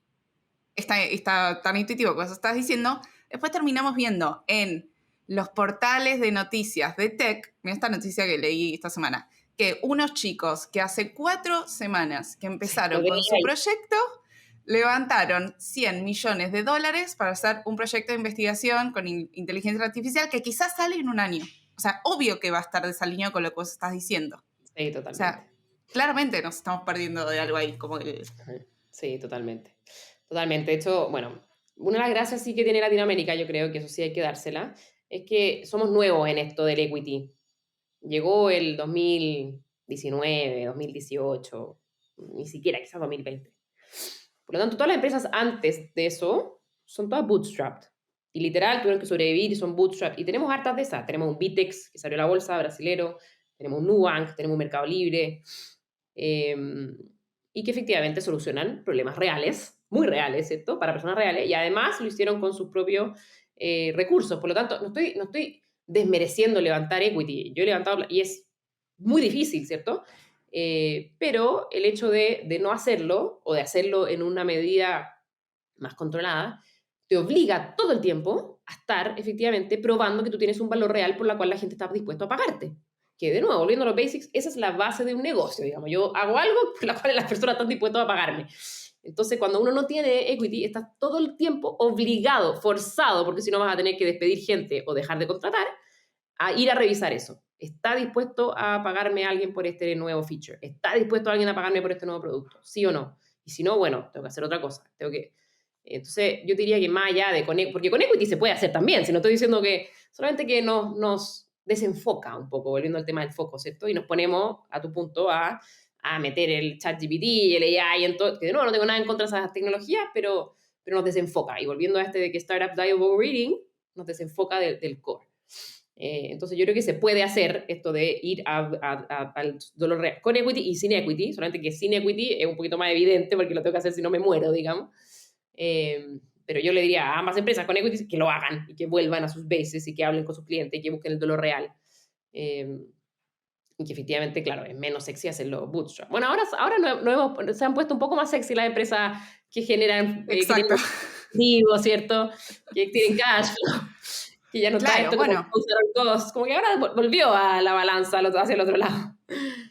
está tan intuitivo que vos estás diciendo, después terminamos viendo en los portales de noticias de tech, mira esta noticia que leí esta semana, que unos chicos que hace 4 semanas que empezaron con su proyecto, levantaron $100 millones para hacer un proyecto de investigación con inteligencia artificial que quizás sale en un año. O sea, obvio que va a estar desalineado con lo que vos estás diciendo. Sí, totalmente. O sea, claramente nos estamos perdiendo de algo ahí. Sí, totalmente. Totalmente. De hecho, bueno, una de las gracias sí que tiene Latinoamérica, yo creo que eso sí hay que dársela, es que somos nuevos en esto del equity. Llegó el 2019, 2018, ni siquiera, quizás 2020. Por lo tanto, todas las empresas antes de eso son todas bootstrapped. Y literal tuvieron que sobrevivir y son bootstrapped. Y tenemos hartas de esas. Tenemos un Vitex que salió a la bolsa, brasilero. Tenemos un Nubank, tenemos un Mercado Libre. Y que efectivamente solucionan problemas reales, muy reales, ¿cierto? Para personas reales. Y además lo hicieron con sus propios recursos. Por lo tanto, no estoy desmereciendo levantar equity. Yo he levantado, y es muy difícil, ¿cierto? Pero el hecho de no hacerlo o de hacerlo en una medida más controlada, te obliga todo el tiempo a estar efectivamente probando que tú tienes un valor real por la cual la gente está dispuesto a pagarte. Que de nuevo, volviendo a los basics, esa es la base de un negocio, digamos. Yo hago algo por la cual las personas están dispuestas a pagarme. Entonces, cuando uno no tiene equity, estás todo el tiempo obligado, forzado, porque si no vas a tener que despedir gente o dejar de contratar, a ir a revisar eso. ¿Está dispuesto a pagarme alguien por este nuevo feature? ¿Está dispuesto alguien a pagarme por este nuevo producto? ¿Sí o no? Y si no, bueno, tengo que hacer otra cosa. Entonces, yo diría que más allá de... Porque con equity se puede hacer también, si no estoy diciendo que... Solamente que nos desenfoca un poco, volviendo al tema del foco, ¿cierto? Y nos ponemos, a tu punto, a meter el ChatGPT y el AI en todo... Que de nuevo, no tengo nada en contra de esas tecnologías, pero nos desenfoca. Y volviendo a de que Startup Die of Overeating, nos desenfoca del core. Entonces yo creo que se puede hacer esto de ir al dolor real con equity y sin equity, solamente que sin equity es un poquito más evidente porque lo tengo que hacer si no me muero, digamos. Pero yo le diría a ambas empresas con equity que lo hagan y que vuelvan a sus bases y que hablen con sus clientes y que busquen el dolor real. Y que efectivamente, claro, es menos sexy hacerlo bootstrap. Bueno, ahora se han puesto un poco más sexy las empresas que generan, que tienen Exacto. vivo, ¿cierto? Que tienen cash flow, que ya no está Claro, esto como bueno, cost, como que ahora volvió a la balanza hacia el otro lado.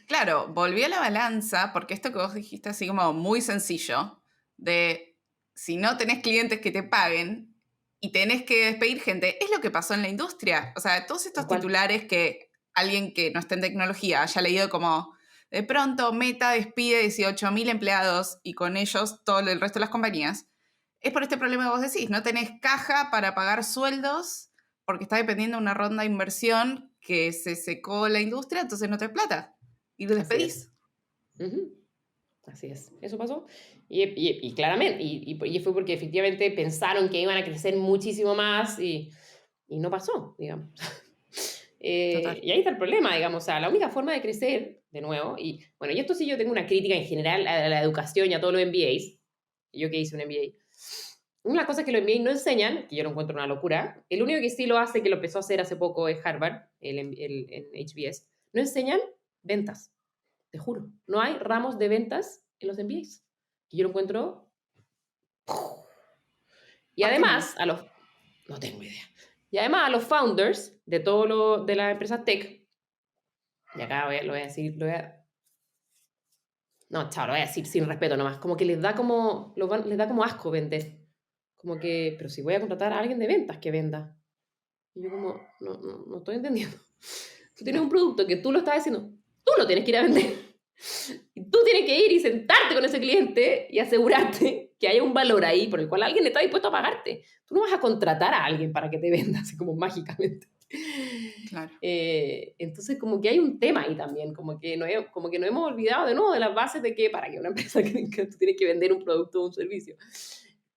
claro, volvió a la balanza porque esto que vos dijiste así como muy sencillo, de si no tenés clientes que te paguen y tenés que despedir gente, es lo que pasó en la industria. O sea, todos Tal estos cual. titulares que alguien que no esté en tecnología haya leído como, de pronto Meta despide 18.000 empleados y con ellos todo el resto de las compañías, es por este problema que vos decís, no tenés caja para pagar sueldos porque está dependiendo de una ronda de inversión que se secó la industria, entonces no tenés plata y lo Así es. despedís. Ujú. Así es. Eso pasó. Y claramente, y fue porque efectivamente pensaron que iban a crecer muchísimo más y no pasó, digamos. Total. Y ahí está el problema, digamos. O sea, la única forma de crecer, de nuevo, y bueno, y esto sí yo tengo una crítica en general a la educación y a todos los MBAs, yo que hice un MBA. Una de las cosas que los MBA no enseñan, que yo lo encuentro una locura, el único que sí lo hace, que lo empezó a hacer hace poco, es Harvard, el HBS, no enseñan ventas, te juro. No hay ramos de ventas en los MBAs. Que yo lo encuentro. Y ¿Por qué no? además, no tengo idea. Y además a los founders de todo lo de las empresas tech, y acá lo voy a decir, no, chao, lo voy a decir sin respeto nomás, como que les da como, les da como asco vender. Como que, pero si voy a contratar a alguien de ventas que venda. Y yo como, no estoy entendiendo. Tú tienes un producto que tú lo estás haciendo, tú lo tienes que ir a vender. Y tú tienes que ir y sentarte con ese cliente y asegurarte que haya un valor ahí por el cual alguien está dispuesto a pagarte. Tú no vas a contratar a alguien para que te venda así como mágicamente. Claro. Entonces, como que hay un tema ahí también, como que no hemos olvidado de nuevo de las bases de que para que una empresa que tú tienes que vender un producto o un servicio.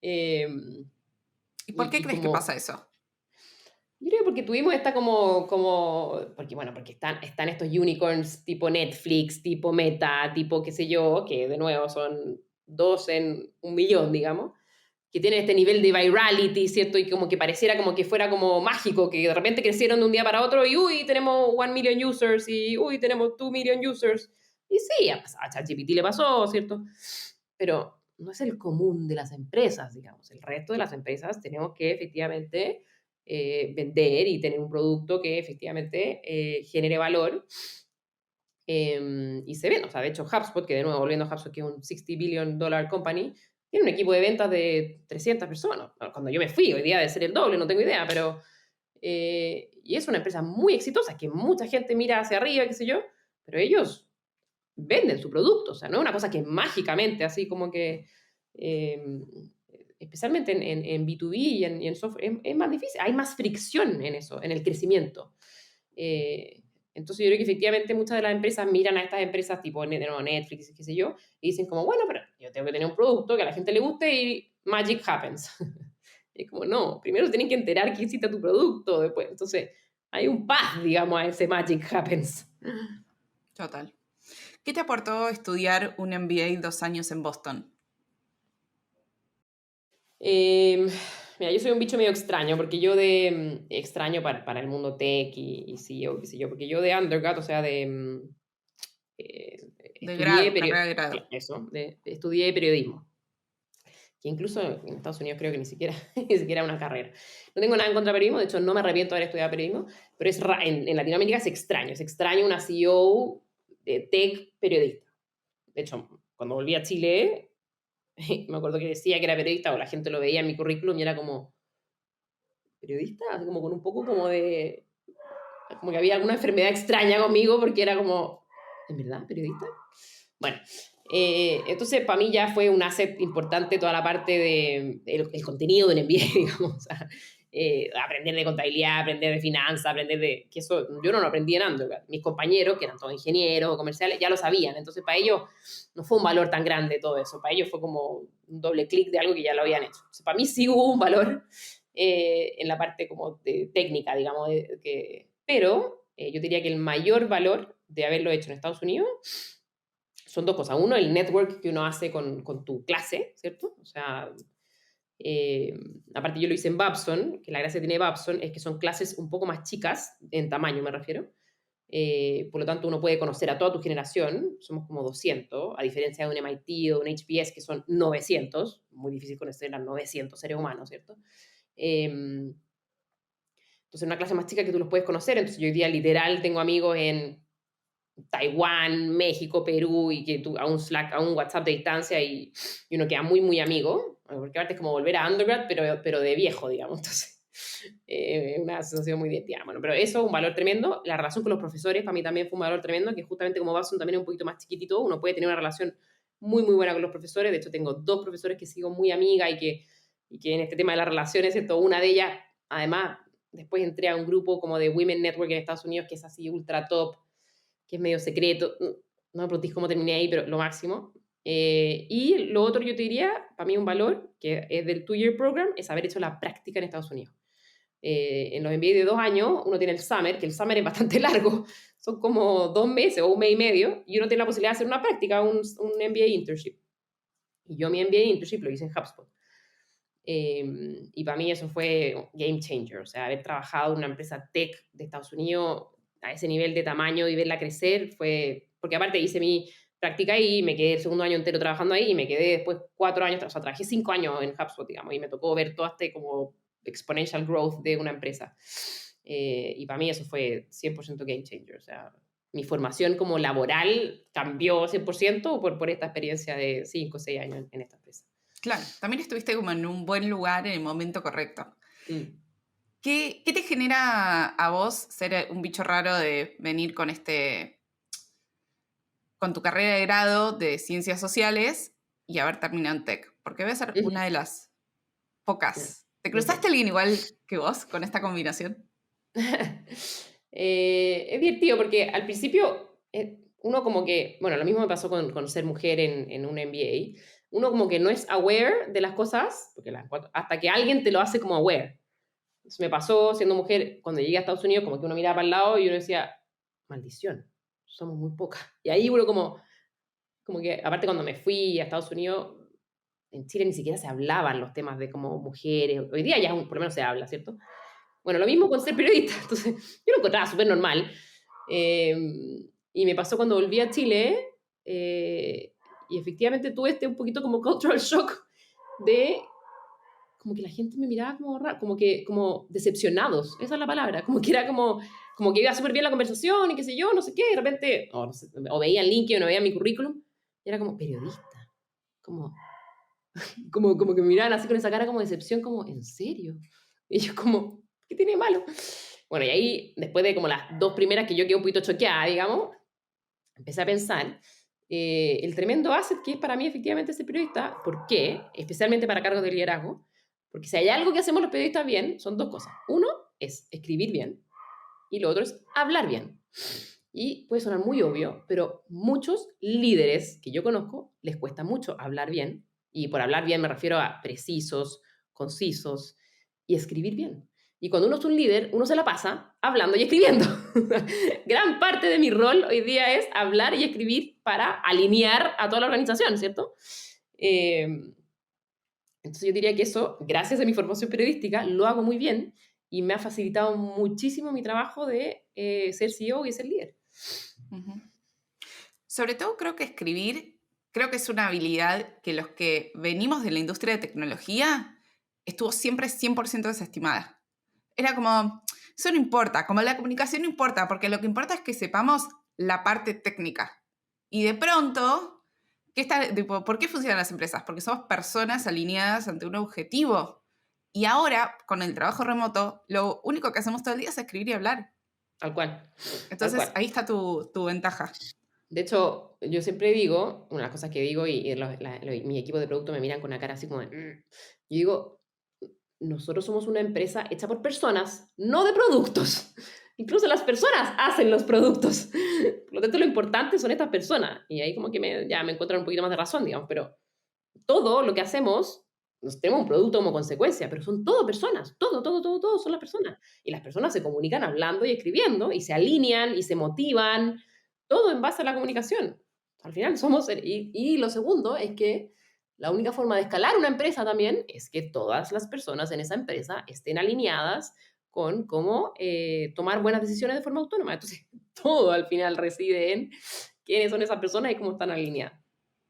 Eh, ¿Y por qué y crees que como pasa eso? yo creo que porque tuvimos esta porque bueno, porque están estos unicorns tipo Netflix, tipo Meta, tipo qué sé yo, que de nuevo son 2 en 1 millón, digamos, que tienen este nivel de virality, ¿cierto? Y como que pareciera como que fuera como mágico, que de repente crecieron de un día para otro y uy, tenemos 1 million users y uy, tenemos 2 million users. Y sí, a ChatGPT le pasó, ¿cierto? Pero no es el común de las empresas, digamos. El resto de las empresas tenemos que efectivamente vender y tener un producto que efectivamente genere valor y se ven. O sea, de hecho, HubSpot, que de nuevo, volviendo a HubSpot, que es un $60 billion company, tiene un equipo de ventas de 300 personas. Cuando yo me fui, hoy día debe ser el doble, no tengo idea, pero... y es una empresa muy exitosa, que mucha gente mira hacia arriba, qué sé yo, pero ellos venden su producto. O sea, no es una cosa que mágicamente, así como que... especialmente en B2B y en software, es más difícil. Hay más fricción en eso, en el crecimiento. Eh, entonces yo creo que efectivamente muchas de las empresas miran a estas empresas tipo Netflix, qué sé yo, y dicen como, bueno, pero yo tengo que tener un producto que a la gente le guste y magic happens. Y es como, no, primero tienen que enterar que hiciste tu producto, después. Entonces hay un path, digamos, a ese magic happens. Total. ¿Qué te aportó estudiar un MBA 2 años en Boston? Eh, Mira, yo soy un bicho medio extraño, porque yo extraño para el mundo tech y CEO, qué sé yo, porque yo de undergrad, o sea, De estudié, grado, carrera de grado. estudié periodismo, que incluso en Estados Unidos creo que ni siquiera, ni siquiera una carrera. No tengo nada en contra de periodismo, de hecho no me arrepiento de haber estudiado periodismo, pero en Latinoamérica es extraño una CEO de tech periodista. De hecho, cuando volví a Chile, me acuerdo que decía que era periodista o la gente lo veía en mi currículum y era como, ¿periodista? Así como con un poco como de, como que había alguna enfermedad extraña conmigo porque era como, ¿en verdad, periodista? Bueno, entonces para mí ya fue un asset importante toda la parte de el contenido del MBA, digamos, o sea, aprender de contabilidad, aprender de finanzas, aprender de, que eso yo no lo aprendí en undergrad. Mis compañeros, que eran todos ingenieros o comerciales, ya lo sabían, entonces para ellos no fue un valor tan grande todo eso, para ellos fue como un doble clic de algo que ya lo habían hecho. Entonces, para mí sí hubo un valor en la parte como de técnica, digamos, pero yo diría que el mayor valor de haberlo hecho en Estados Unidos son dos cosas. Uno, el network que uno hace con tu clase, ¿cierto? O sea, eh, aparte yo lo hice en Babson, que la gracia que tiene Babson es que son clases un poco más chicas, en tamaño me refiero, Por lo tanto, uno puede conocer a toda tu generación, somos como 200, a diferencia de un MIT o un HBS que son 900, muy difícil conocer a 900 seres humanos, ¿cierto? Em, entonces, una clase más chica que tú los puedes conocer, entonces yo hoy día literal tengo amigos en Taiwán, México, Perú, y que tú a un Slack, a un WhatsApp de distancia y uno queda muy, muy amigo, porque aparte es como volver a undergrad, pero de viejo, digamos, entonces una sensación muy divertida. Bueno, pero eso es un valor tremendo. La relación con los profesores para mí también fue un valor tremendo, que justamente como Babson también es un poquito más chiquitito, uno puede tener una relación muy, muy buena con los profesores. De hecho, tengo 2 profesores que sigo muy amiga y que en este tema de las relaciones, ¿cierto? Una de ellas, además, después entré a un grupo como de Women Network en Estados Unidos, que es así ultra top, que es medio secreto. No me preguntéis cómo terminé ahí, pero lo máximo. Y lo otro yo te diría, para mí un valor, que es del 2-year program, es haber hecho la práctica en Estados Unidos. En los MBA de 2 años, uno tiene el summer, que el summer es bastante largo, son como 2 meses o un mes y medio, y uno tiene la posibilidad de hacer una práctica, un MBA internship. Y yo mi MBA internship lo hice en HubSpot. Y para mí eso fue game changer, o sea, haber trabajado en una empresa tech de Estados Unidos a ese nivel de tamaño y verla crecer fue, porque aparte hice mi práctica ahí, me quedé el segundo año entero trabajando ahí y me quedé después 4 años, o sea, trabajé 5 años en HubSpot, digamos, y me tocó ver todo este como exponential growth de una empresa. Y para mí eso fue 100% game changer, o sea, mi formación como laboral cambió 100% por esta experiencia de 5 o 6 años en esta empresa. Claro, también estuviste como en un buen lugar en el momento correcto. Mm. ¿Qué te genera a vos ser un bicho raro de venir con tu carrera de grado de ciencias sociales y haber terminado en tech? Porque debe ser una de las pocas. ¿Te cruzaste a alguien igual que vos con esta combinación? Es divertido porque al principio uno como que, bueno, lo mismo me pasó con ser mujer en un MBA, uno como que no es aware de las cosas, porque hasta que alguien te lo hace como aware. Entonces me pasó siendo mujer, cuando llegué a Estados Unidos, como que uno miraba para el lado y uno decía, maldición, somos muy pocas. Y ahí uno como que, aparte cuando me fui a Estados Unidos, en Chile ni siquiera se hablaban los temas de como mujeres, hoy día ya por lo menos se habla, ¿cierto? Bueno, lo mismo con ser periodista, entonces yo lo encontraba súper normal. Y me pasó cuando volví a Chile, y efectivamente tuve un poquito como cultural shock de como que la gente me miraba como raro, como decepcionados, esa es la palabra, como que era como que iba súper bien la conversación y qué sé yo, no sé qué, de repente, no sé, o veía el LinkedIn o veía mi currículum, y era como periodista, como, como que me miraban así con esa cara como de decepción, como, ¿en serio? Y yo como, ¿qué tiene de malo? Bueno, y ahí, después de como las 2 primeras que yo quedé un poquito choqueada, digamos, empecé a pensar el tremendo asset que es para mí efectivamente ser periodista. ¿Por qué? Especialmente para cargos de liderazgo. Porque si hay algo que hacemos los periodistas bien, son 2 cosas. Uno es escribir bien y lo otro es hablar bien. Y puede sonar muy obvio, pero muchos líderes que yo conozco les cuesta mucho hablar bien. Y por hablar bien me refiero a precisos, concisos y escribir bien. Y cuando uno es un líder, uno se la pasa hablando y escribiendo. Gran parte de mi rol hoy día es hablar y escribir para alinear a toda la organización, ¿cierto? Entonces yo diría que eso, gracias a mi formación periodística, lo hago muy bien y me ha facilitado muchísimo mi trabajo de ser CEO y ser líder. Uh-huh. Sobre todo creo que escribir, creo que es una habilidad que los que venimos de la industria de tecnología estuvo siempre 100% desestimada. Era como, eso no importa, como la comunicación no importa, porque lo que importa es que sepamos la parte técnica. Y de pronto, ¿por qué funcionan las empresas? Porque somos personas alineadas ante un objetivo. Y ahora, con el trabajo remoto, lo único que hacemos todo el día es escribir y hablar. Tal cual. Entonces, Tal cual. ahí está tu ventaja. De hecho, yo siempre digo, una de las cosas que digo, y mi equipo de producto me miran con una cara así como de... Yo digo, nosotros somos una empresa hecha por personas, no de productos. Incluso las personas hacen los productos. Por lo tanto, lo importante son estas personas. Y ahí como que ya me encuentran un poquito más de razón, digamos. Pero todo lo que hacemos, nos tenemos un producto como consecuencia, pero son todo personas. Todo son las personas. Y las personas se comunican hablando y escribiendo, y se alinean, y se motivan. Todo en base a la comunicación. Al final somos... Y lo segundo es que la única forma de escalar una empresa también es que todas las personas en esa empresa estén alineadas con cómo tomar buenas decisiones de forma autónoma. Entonces, todo al final reside en quiénes son esas personas y cómo están alineadas.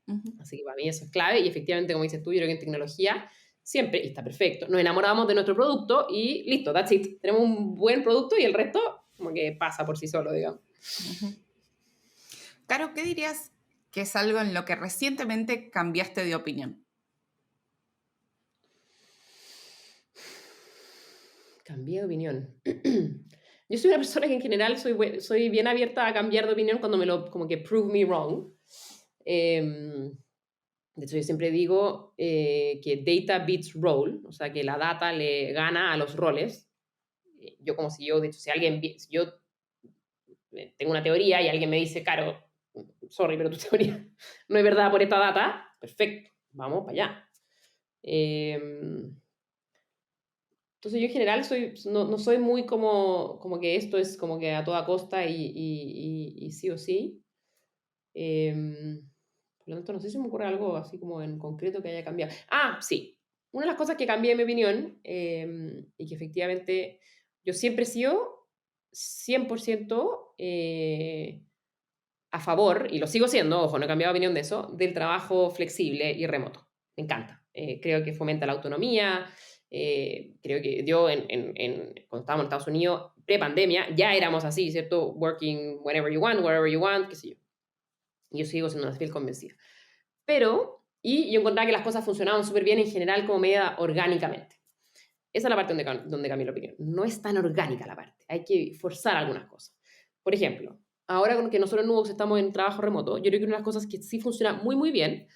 Ujú. Así que para mí eso es clave y efectivamente, como dices tú, yo creo que en tecnología siempre, y está perfecto, nos enamoramos de nuestro producto y listo, that's it. Tenemos un buen producto y el resto como que pasa por sí solo, digamos. Ujú. Caro, ¿qué dirías que es algo en lo que recientemente cambiaste de opinión? Cambié de opinión. Yo soy una persona que en general soy bien abierta a cambiar de opinión cuando como que prove me wrong. Em, de hecho, yo siempre digo que data beats role, o sea, que la data le gana a los roles. Yo como si yo, de hecho, si yo tengo una teoría y alguien me dice, Caro, sorry, pero tu teoría no es verdad por esta data, perfecto, vamos para allá. Entonces yo en general no soy muy como que esto es como que a toda costa y sí o sí. Por lo tanto, no sé si me ocurre algo así como en concreto que haya cambiado. Ah, sí. Una de las cosas que cambié en mi opinión y que efectivamente yo siempre he sido 100% a favor, y lo sigo siendo, ojo, no he cambiado de opinión de eso, del trabajo flexible y remoto. Me encanta. Creo que fomenta la autonomía. Creo que yo, cuando estábamos en Estados Unidos, pre-pandemia, ya éramos así, ¿cierto? Working whenever you want, wherever you want, qué sé yo. Y yo sigo siendo una fiel convencida. Y yo encontraba que las cosas funcionaban súper bien en general como media orgánicamente. Esa es la parte donde cambié la opinión. No es tan orgánica la parte. Hay que forzar algunas cosas. Por ejemplo, ahora con que nosotros en Nubox estamos en trabajo remoto, yo creo que una de las cosas que sí funciona muy, muy bien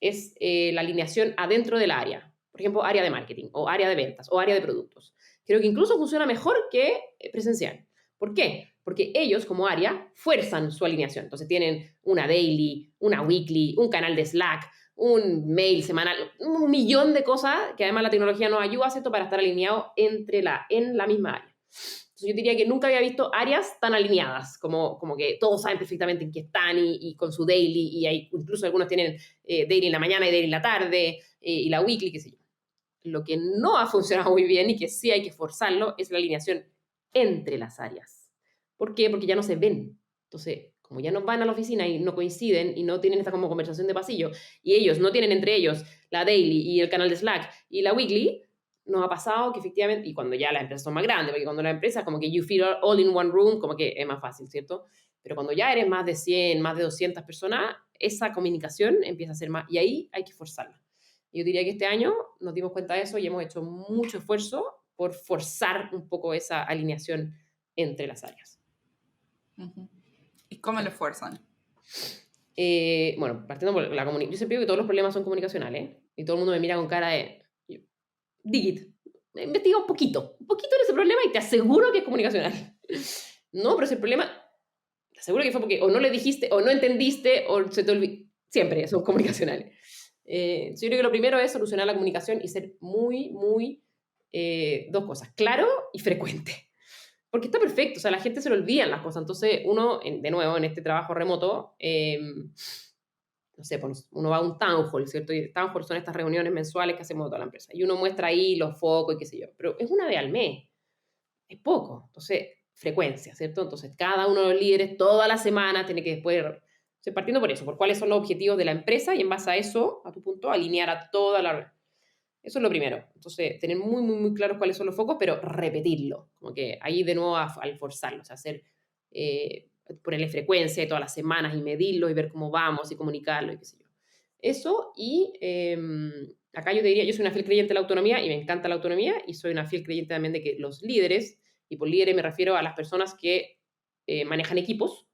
es la alineación adentro del área. Por ejemplo, área de marketing, o área de ventas, o área de productos. Creo que incluso funciona mejor que presencial. ¿Por qué? Porque ellos, como área, fuerzan su alineación. Entonces tienen una daily, una weekly, un canal de Slack, un mail semanal, un millón de cosas que además la tecnología nos ayuda a hacer esto para estar alineados en la misma área. Entonces yo diría que nunca había visto áreas tan alineadas, como que todos saben perfectamente en qué están y con su daily, y hay, incluso algunos tienen daily en la mañana y daily en la tarde, y la weekly, qué sé yo. Lo que no ha funcionado muy bien y que sí hay que forzarlo es la alineación entre las áreas. ¿Por qué? Porque ya no se ven. Entonces, como ya no van a la oficina y no coinciden y no tienen esta como conversación de pasillo, y ellos no tienen entre ellos la daily y el canal de Slack y la weekly, nos ha pasado que efectivamente, y cuando ya las empresas son más grandes, porque cuando la empresa como que you fit all in one room, como que es más fácil, ¿cierto? Pero cuando ya eres más de 100, más de 200 personas, esa comunicación empieza a ser más, y ahí hay que forzarla. Yo diría que este año nos dimos cuenta de eso y hemos hecho mucho esfuerzo por forzar un poco esa alineación entre las áreas. Ujú. ¿Y cómo lo fuerzan? Bueno, partiendo por la comunicación, yo siempre digo que todos los problemas son comunicacionales y todo el mundo me mira con cara de Digit, investiga un poquito en ese problema y te aseguro que es comunicacional. No, pero ese problema, te aseguro que fue porque o no le dijiste, o no entendiste, o se te olvidó. Siempre son comunicacionales. Yo creo que lo primero es solucionar la comunicación y ser muy, dos cosas, claro y frecuente. Porque está perfecto, o sea, la gente se le olvidan las cosas. Entonces, uno, de nuevo, en este trabajo remoto, no sé, pues uno va a un town hall, ¿cierto? Y town hall son estas reuniones mensuales que hacemos toda la empresa. Y uno muestra ahí los focos y qué sé yo. Pero es una vez al mes. Es poco. Entonces, frecuencia, ¿cierto? Entonces, cada uno de los líderes toda la semana tiene que después, o sea, partiendo por eso, por cuáles son los objetivos de la empresa y en base a eso, a tu punto, alinear a toda la... Eso es lo primero. Entonces, tener muy claros cuáles son los focos, pero repetirlo. Como que ahí de nuevo al forzarlo, o sea, ponerle frecuencia y todas las semanas y medirlo y ver cómo vamos y comunicarlo y qué sé yo. Eso y acá yo te diría, yo soy una fiel creyente de la autonomía y me encanta la autonomía y soy una fiel creyente también de que los líderes, y por líderes me refiero a las personas que manejan equipos,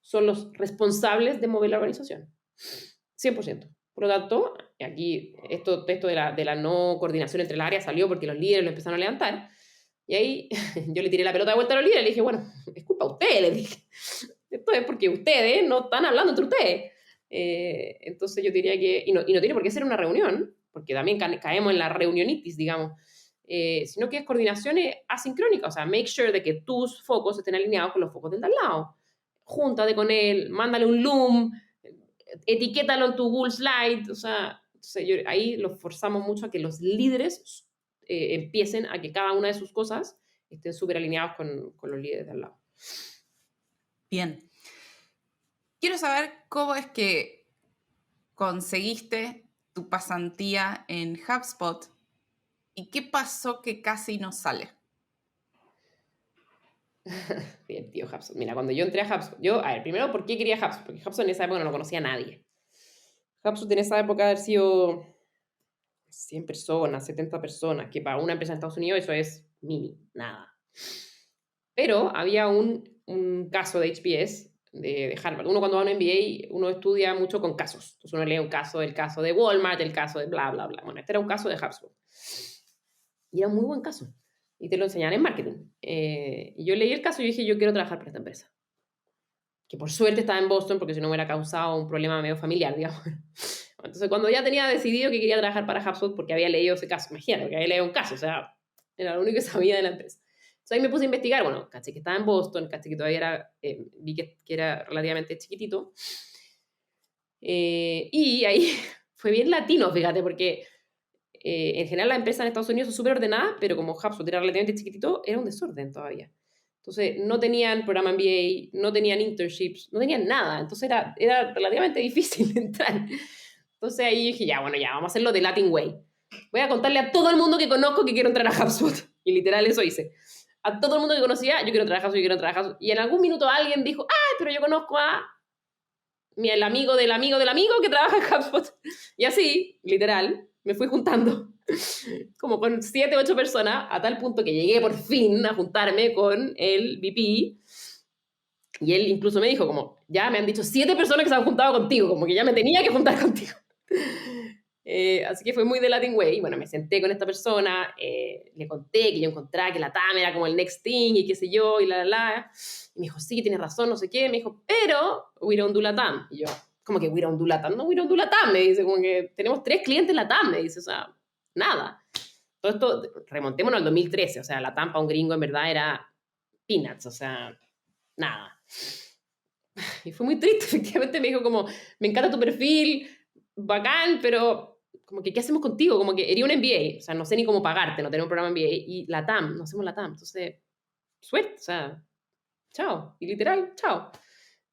son los responsables de mover la organización. 100%. Por lo tanto, aquí esto de la no coordinación entre las áreas salió porque los líderes lo empezaron a levantar. Y ahí yo le tiré la pelota de vuelta a los líderes y le dije, bueno, es culpa de ustedes, les dije. Esto es porque ustedes no están hablando entre ustedes. Entonces yo diría que, y no tiene por qué ser una reunión, porque también caemos en la reunionitis, digamos, sino que es coordinación asincrónica, o sea, make sure de que tus focos estén alineados con los focos del de al lado. Júntate con él, mándale un Loom, etiquétalo en tu Google Slide, o sea, ahí los forzamos mucho a que los líderes empiecen a que cada una de sus cosas estén súper alineados con los líderes de al lado. Bien. Quiero saber cómo es que conseguiste tu pasantía en HubSpot y qué pasó que casi no sale. Bien, tío, HubSpot. Mira, cuando yo entré a HubSpot, a ver, primero, ¿por qué quería HubSpot? Porque HubSpot en esa época no lo conocía nadie. HubSpot en esa época haber sido 100 personas, 70 personas, que para una empresa en Estados Unidos eso es mini, nada. Pero había un caso de HBS, de Harvard. Uno cuando va a un MBA, uno estudia mucho con casos. Entonces uno lee un caso, el caso de Walmart, el caso de bla, bla, bla. Bueno, este era un caso de HubSpot. Y era un muy buen caso. Y te lo enseñan en marketing. Y yo leí el caso y dije, yo quiero trabajar para esta empresa. Que por suerte estaba en Boston, porque si no me hubiera causado un problema medio familiar, digamos. Entonces, cuando ya tenía decidido que quería trabajar para HubSpot, porque había leído ese caso, imagínate, que había leído un caso, o sea, era lo único que sabía de la empresa. Entonces ahí me puse a investigar, bueno, caché que estaba en Boston, caché que todavía era, vi que era relativamente chiquitito. Y ahí fue bien latino, fíjate, porque en general las empresas en Estados Unidos son súper ordenadas, pero como HubSpot era relativamente chiquitito, era un desorden todavía. Entonces, no tenían programa MBA, no tenían internships, no tenían nada. Entonces, era relativamente difícil entrar. Entonces, ahí dije, ya, bueno, ya, vamos a hacerlo de Latin Way. Voy a contarle a todo el mundo que conozco que quiero entrar a HubSpot. Y literal eso hice. A todo el mundo que conocía, yo quiero entrar a HubSpot, yo quiero entrar a HubSpot. Y en algún minuto alguien dijo, ah, pero yo conozco a el amigo del amigo del amigo que trabaja en HubSpot. Y así, literal, me fui juntando como con 7, 8 personas, a tal punto que llegué por fin a juntarme con el VP, y él incluso me dijo como, ya me han dicho 7 personas que se han juntado contigo, como que ya me tenía que juntar contigo. Así que fue muy de Latin Way. Bueno, me senté con esta persona, le conté que yo encontraba que la TAM era como el next thing y qué sé yo, y la. Y me dijo, sí, tienes razón, no sé qué. Me dijo, pero we don't do la TAM. Y yo, como que we don't do la TAM? No, we don't do la TAM. Me dice, como que tenemos 3 clientes en la TAM. Me dice, o sea, nada. Todo esto, remontémonos al 2013. O sea, la TAM para un gringo en verdad era peanuts, o sea, nada. Y fue muy triste, efectivamente. Me dijo como, me encanta tu perfil, bacán, pero como que, ¿qué hacemos contigo? Como que eres un MBA, o sea, no sé ni cómo pagarte, no tenemos un programa MBA, y la TAM, no hacemos la TAM, entonces, suerte, o sea, chao, y literal, chao.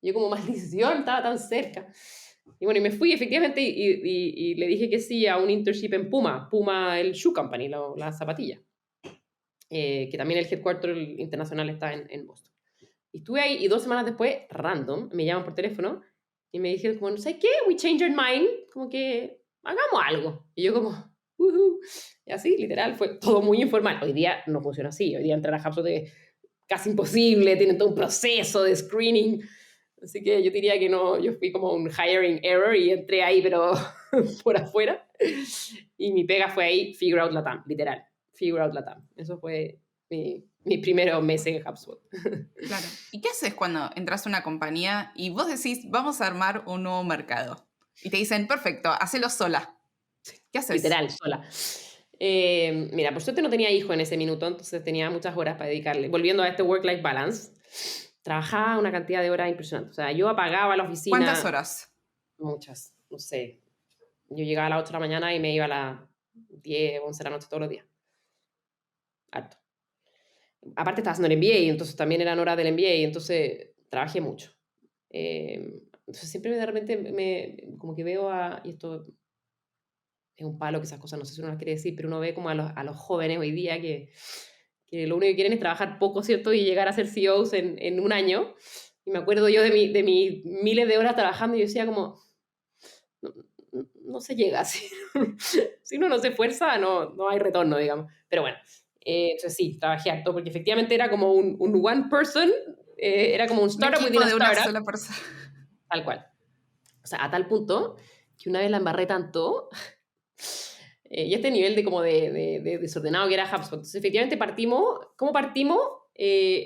Yo como maldición, estaba tan cerca. Y bueno, y me fui efectivamente y le dije que sí a un internship en Puma, el shoe company, la zapatilla, que también el headquarter internacional está en Boston. Y estuve ahí y 2 semanas después, random, me llaman por teléfono y me dijeron como, ¿sabes qué? We changed your mind, como que hagamos algo. Y yo como, y así, literal, fue todo muy informal. Hoy día no funciona así. Hoy día entrar a HubSpot es casi imposible, tienen todo un proceso de screening. Así que yo diría que no, yo fui como un hiring error y entré ahí, pero por afuera. Y mi pega fue ahí, figure out LATAM, literal. Figure out LATAM. Eso fue mi primer mes en HubSpot. Claro. ¿Y qué haces cuando entras a una compañía y vos decís, vamos a armar un nuevo mercado? Y te dicen, perfecto, hacelo sola. ¿Qué haces? Literal, sola. Mira, por suerte no tenía hijo en ese minuto, entonces tenía muchas horas para dedicarle. Volviendo a este work-life balance, trabajaba una cantidad de horas impresionante. O sea, yo apagaba la oficina. ¿Cuántas horas? Muchas, no sé. Yo llegaba a las 8 de la mañana y me iba a las 10, 11 de la noche todos los días. Harto. Aparte estaba haciendo el MBA, entonces también eran horas del MBA, entonces trabajé mucho. Entonces siempre de repente como que veo y esto es un palo que esas cosas no sé si uno las quiere decir, pero uno ve como a los jóvenes hoy día que lo único que quieren es trabajar poco, ¿cierto? Y llegar a ser CEOs en un año. Y me acuerdo yo de mis miles de horas trabajando y yo decía como, no se llega así. Si uno no se esfuerza, no hay retorno, digamos. Pero bueno, entonces sí, trabajé harto, porque efectivamente era como un one person, era como un startup Un within equipo a de una startup. sola persona. Tal cual. O sea, a tal punto que una vez la embarré tanto, y este nivel de como de desordenado que era HubSpot. Entonces, efectivamente ¿cómo partimos?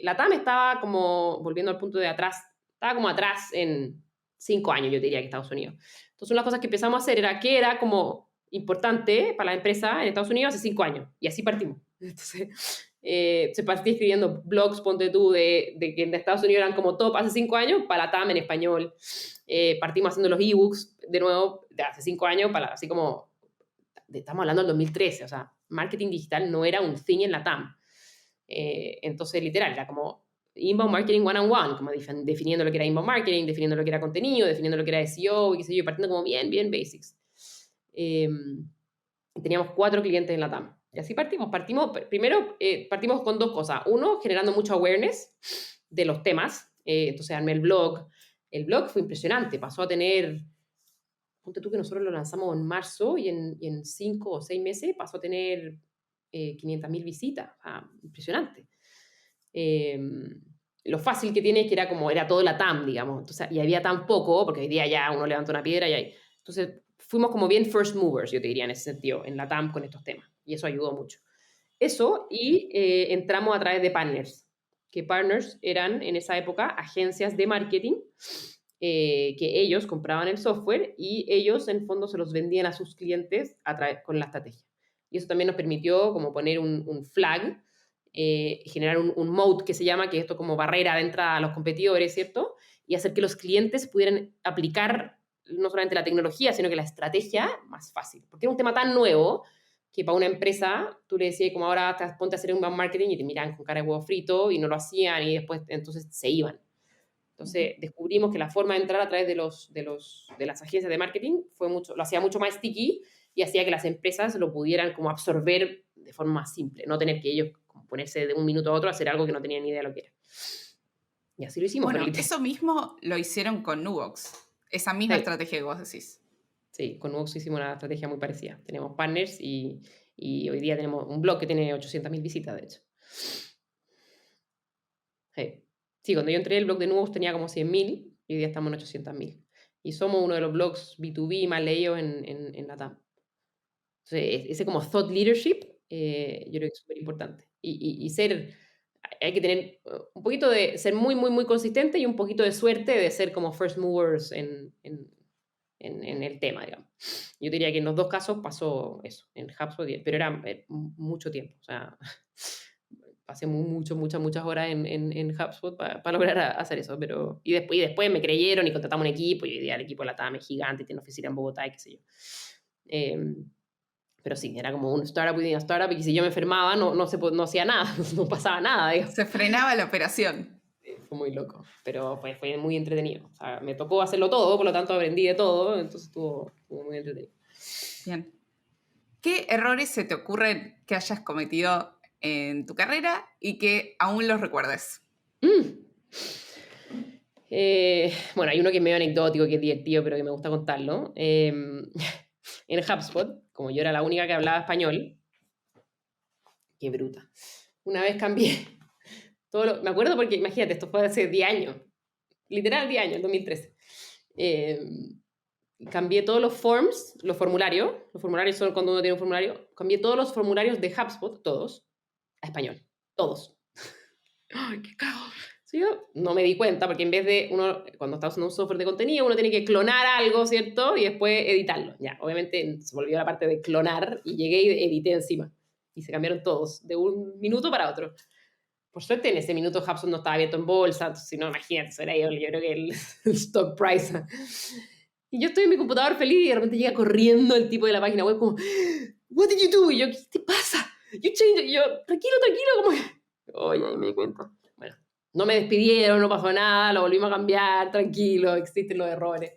La TAM estaba como, volviendo al punto de atrás, estaba como atrás en 5 años, yo diría, que Estados Unidos. Entonces, una de las cosas que empezamos a hacer era qué era como importante para la empresa en Estados Unidos hace 5 años. Y así partimos. Entonces, se partí escribiendo blogs, ponte tú, de que en Estados Unidos eran como top hace 5 años, para la TAM en español. Partimos haciendo los ebooks, de nuevo, de hace 5 años, así como, estamos hablando del 2013, o sea, marketing digital no era un thing en la TAM. Entonces, literal, era como inbound marketing one-on-one, como definiendo lo que era inbound marketing, definiendo lo que era contenido, definiendo lo que era SEO, y qué sé yo, partiendo como bien, bien basics. Teníamos 4 clientes en la TAM. Y así partimos. Primero, partimos con 2 cosas. Uno, generando mucho awareness de los temas. Entonces armé el blog. El blog fue impresionante. Pasó a tener, ponte tú que nosotros lo lanzamos en marzo y en 5 o 6 meses pasó a tener 500.000 visitas. Impresionante. Lo fácil que tiene es que era todo la TAM, digamos. Entonces, y había tan poco, porque hoy día ya uno levanta una piedra y hay. Entonces, fuimos como bien first movers, yo te diría, en ese sentido, en la TAM con estos temas. Y eso ayudó mucho. Eso, y entramos a través de partners, que partners eran en esa época agencias de marketing, que ellos compraban el software y ellos en fondo se los vendían a sus clientes con la estrategia. Y eso también nos permitió como poner un flag, generar un moat que se llama, que es esto como barrera de entrada a los competidores, ¿cierto? Y hacer que los clientes pudieran aplicar no solamente la tecnología, sino que la estrategia más fácil. Porque es un tema tan nuevo que para una empresa tú le decías como ahora ponte a hacer un marketing y te miran con cara de huevo frito y no lo hacían y después entonces se iban. Entonces descubrimos que la forma de entrar a través de las agencias de marketing lo hacía mucho más sticky y hacía que las empresas lo pudieran como absorber de forma más simple, no tener que ellos como ponerse de un minuto a otro a hacer algo que no tenían ni idea de lo que era. Y así lo hicimos. Bueno, eso mismo lo hicieron con Nubox, esa misma estrategia que vos decís. Sí, con Nubox hicimos una estrategia muy parecida. Tenemos partners y hoy día tenemos un blog que tiene 800.000 visitas, de hecho. Sí, cuando yo entré, el blog de Nubox tenía como 100.000 y hoy día estamos en 800.000. Y somos uno de los blogs B2B más leídos en la TAM. Entonces, ese como thought leadership, yo creo que es súper importante. Y hay que tener un poquito de ser muy, muy, muy consistente y un poquito de suerte de ser como first movers en el tema, digamos. Yo diría que en los 2 casos pasó eso, en HubSpot, pero era mucho tiempo. O sea, pasé muchas horas en HubSpot para lograr hacer eso. Y después me creyeron y contratamos un equipo, y hoy día el equipo de la TAM es gigante, tiene oficina en Bogotá y qué sé yo. Pero sí, era como un startup within a startup, y si yo me enfermaba no hacía nada, no pasaba nada, digamos. Se frenaba la operación. Fue muy loco, pero fue muy entretenido. O sea, me tocó hacerlo todo, por lo tanto aprendí de todo, entonces estuvo muy entretenido. Bien. ¿Qué errores se te ocurren que hayas cometido en tu carrera y que aún los recuerdes? Bueno, hay uno que es medio anecdótico, que es divertido, pero que me gusta contarlo. En HubSpot, como yo era la única que hablaba español, qué bruta. Una vez cambié me acuerdo porque, imagínate, esto fue hace 10 años, literal 10 años, en 2013. Cambié todos los formularios son cuando uno tiene un formulario, cambié todos los formularios de HubSpot, todos, a español, todos. ¡Ay, qué cago! Sí, yo no me di cuenta, porque en vez de cuando está usando un software de contenido, uno tiene que clonar algo, ¿cierto? Y después editarlo. Ya, obviamente se volvió la parte de clonar y llegué y edité encima. Y se cambiaron todos, de un minuto para otro. Por suerte, en ese minuto HubSpot no estaba abierto en bolsa, si no, imagínate, eso era yo creo que el stock price. Y yo estoy en mi computador feliz y de repente llega corriendo el tipo de la página web como, "What did you do?" Y yo, "¿Qué te pasa? You changed." Y yo, tranquilo, como oye, ahí me di cuenta. Bueno, no me despidieron, no pasó nada, lo volvimos a cambiar, tranquilo, existen los errores.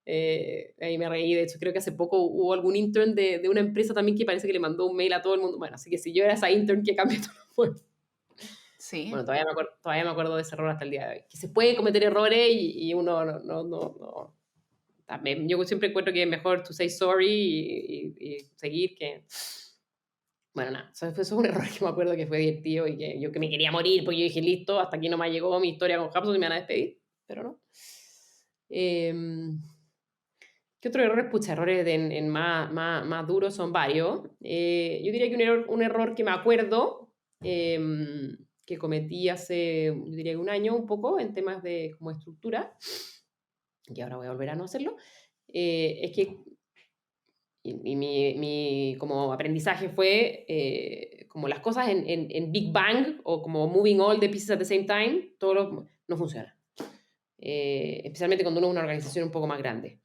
Ahí me reí, de hecho creo que hace poco hubo algún intern de una empresa también que parece que le mandó un mail a todo el mundo. Bueno, así que si yo era esa intern que cambió todo el web. Sí. Bueno, todavía me acuerdo de ese error hasta el día de hoy. Que se puede cometer errores y uno no. También, yo siempre encuentro que es mejor to say sorry y seguir que... Bueno, nada, eso fue un error que me acuerdo que fue divertido y que yo que me quería morir porque yo dije, listo, hasta aquí nomás llegó mi historia con HubSpot y me van a despedir, pero no. ¿Qué otros errores? Pucha, errores más duros son varios. Yo diría que un error que me acuerdo, que cometí hace, yo diría que un año un poco, en temas de como estructura, y ahora voy a volver a no hacerlo, es que mi como aprendizaje fue como las cosas en Big Bang o como moving all the pieces at the same time, no funciona. Especialmente cuando uno es una organización un poco más grande.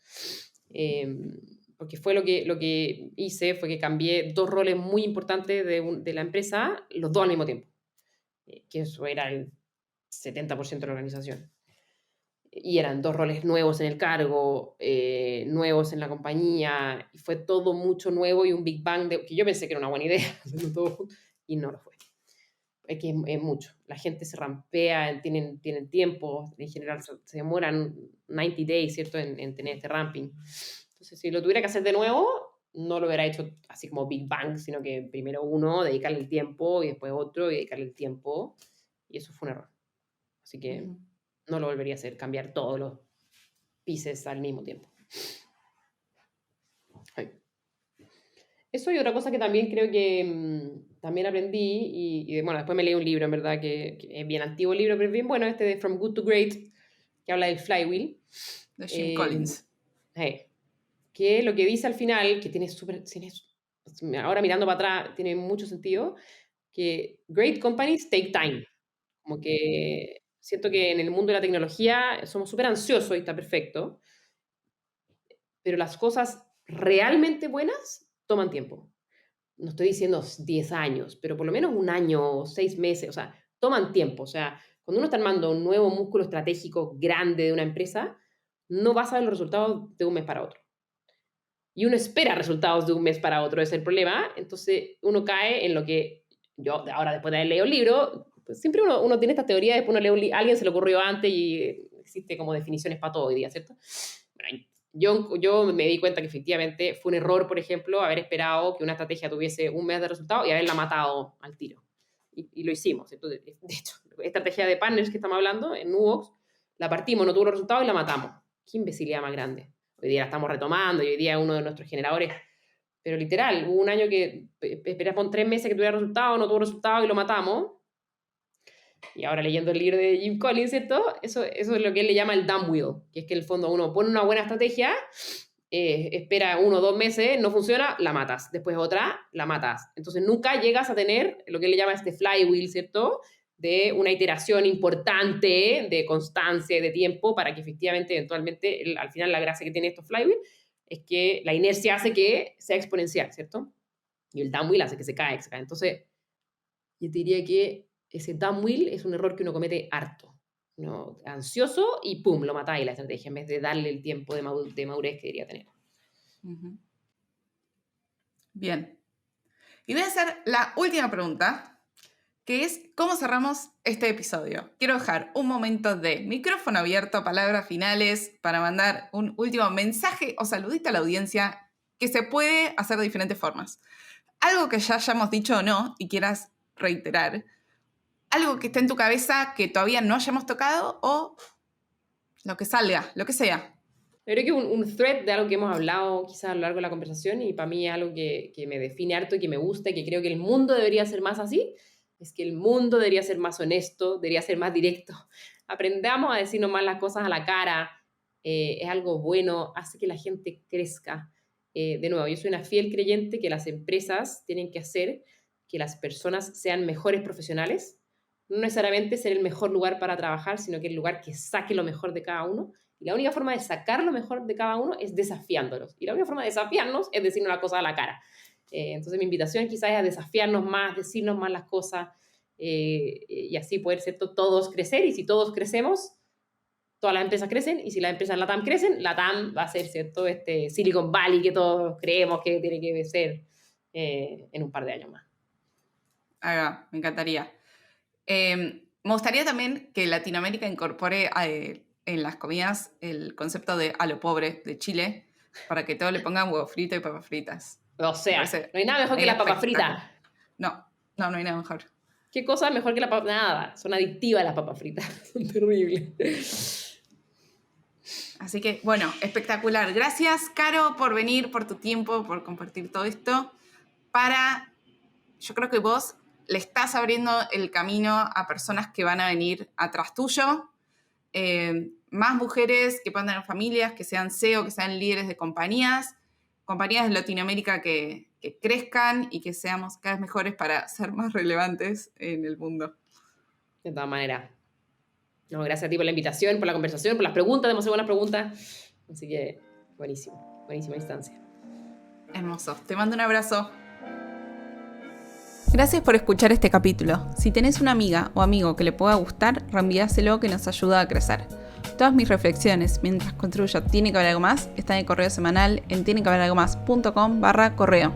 Porque fue lo que hice, fue que cambié 2 roles muy importantes de la empresa, los 2 al mismo tiempo. que eso era el 70% de la organización. Y eran 2 roles nuevos en el cargo, nuevos en la compañía, y fue todo mucho nuevo y un Big Bang que yo pensé que era una buena idea, hacerlo todo junto, y no lo fue. Es que es mucho. La gente se rampea, tienen tiempo, en general se demoran 90 days, ¿cierto?, en tener este ramping. Entonces, si lo tuviera que hacer de nuevo, no lo hubiera hecho así como Big Bang, sino que primero uno, dedicarle el tiempo, y después otro, y dedicarle el tiempo, y eso fue un error. Así que no lo volvería a hacer, cambiar todos los pieces al mismo tiempo. Ay. Eso y otra cosa que también creo que también aprendí, y bueno, después me leí un libro, en verdad, que es bien antiguo el libro, pero es bien bueno, este de From Good to Great, que habla del flywheel. De Jim Collins. Que lo que dice al final, que tiene ahora mirando para atrás, tiene mucho sentido, que great companies take time. Como que siento que en el mundo de la tecnología somos súper ansiosos y está perfecto, pero las cosas realmente buenas toman tiempo. No estoy diciendo 10 años, pero por lo menos 1 año, 6 meses, o sea, toman tiempo. O sea, cuando uno está armando un nuevo músculo estratégico grande de una empresa, no vas a ver los resultados de un mes para otro. Y uno espera resultados de un mes para otro, ese es el problema. Entonces uno cae en lo que yo, ahora después de haber leído el libro, pues siempre uno tiene esta teoría, después uno lee un libro, alguien se le ocurrió antes y existe como definiciones para todo hoy día, ¿cierto? Bueno, yo me di cuenta que efectivamente fue un error, por ejemplo, haber esperado que una estrategia tuviese un mes de resultado y haberla matado al tiro. Y lo hicimos. Entonces, de hecho, la estrategia de partners que estamos hablando, en Nuvox, la partimos, no tuvo los resultados y la matamos. Qué imbecilidad más grande. Hoy día la estamos retomando y hoy día uno de nuestros generadores. Pero literal, hubo un año que esperamos 3 meses que tuviera resultado, no tuvo resultado y lo matamos. Y ahora leyendo el libro de Jim Collins, ¿cierto? Eso es lo que él le llama el dumb wheel, que es que en el fondo uno pone una buena estrategia, espera 1 o 2 meses, no funciona, la matas. Después otra, la matas. Entonces nunca llegas a tener lo que él le llama este flywheel, ¿cierto?, de una iteración importante, de constancia y de tiempo, para que efectivamente, eventualmente, al final la gracia que tiene estos flywheel es que la inercia hace que sea exponencial, ¿cierto? Y el dumb wheel hace que se cae. Entonces, yo te diría que ese dumb wheel es un error que uno comete harto. ¿No? Ansioso y pum, lo matáis la estrategia, en vez de darle el tiempo de madurez que debería tener. Bien. Y voy a hacer la última pregunta, que es ¿cómo cerramos este episodio? Quiero dejar un momento de micrófono abierto, palabras finales, para mandar un último mensaje o saludito a la audiencia, que se puede hacer de diferentes formas. Algo que ya hayamos dicho o no y quieras reiterar. Algo que esté en tu cabeza que todavía no hayamos tocado o lo que salga, lo que sea. Creo que un thread de algo que hemos hablado quizás a lo largo de la conversación, y para mí es algo que me define harto y que me gusta y que creo que el mundo debería ser más así, es que el mundo debería ser más honesto, debería ser más directo. Aprendamos a decirnos más las cosas a la cara, es algo bueno, hace que la gente crezca. De nuevo, yo soy una fiel creyente que las empresas tienen que hacer que las personas sean mejores profesionales, no necesariamente ser el mejor lugar para trabajar, sino que el lugar que saque lo mejor de cada uno. Y la única forma de sacar lo mejor de cada uno es desafiándolos. Y la única forma de desafiarnos es decirnos las cosas a la cara. Entonces mi invitación quizás es a desafiarnos más, decirnos más las cosas, y así poder, ¿cierto?, todos crecer. Y si todos crecemos, todas las empresas crecen. Y si las empresas LATAM crecen, LATAM va a ser, ¿cierto?, este Silicon Valley que todos creemos que tiene que ser en un par de años más. Ahí va, me encantaría. Me gustaría también que Latinoamérica incorpore en las comidas el concepto de a lo pobre de Chile, para que todos le pongan huevo frito y papas fritas. O sea, no hay nada mejor que la papa frita. No hay nada mejor. ¿Qué cosa mejor que la papa? Nada, son adictivas las papas fritas, son terribles. Así que, bueno, espectacular. Gracias, Caro, por venir, por tu tiempo, por compartir todo esto. Yo creo que vos le estás abriendo el camino a personas que van a venir atrás tuyo. Más mujeres que puedan tener familias, que sean CEO, que sean líderes de compañías de Latinoamérica que crezcan y que seamos cada vez mejores para ser más relevantes en el mundo. De todas maneras. No, gracias a ti por la invitación, por la conversación, por las preguntas, demasiado buenas preguntas. Así que, buenísimo, buenísima instancia. Hermoso. Te mando un abrazo. Gracias por escuchar este capítulo. Si tenés una amiga o amigo que le pueda gustar, reenviáselo, que nos ayuda a crecer. Todas mis reflexiones mientras construyo Tiene que haber algo más están en el correo semanal en tienequehaberalgomás.com/correo.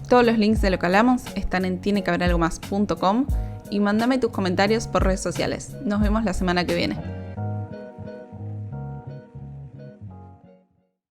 Todos los links de lo que hablamos están en tienequehaberalgomás.com y mándame tus comentarios por redes sociales. Nos vemos la semana que viene.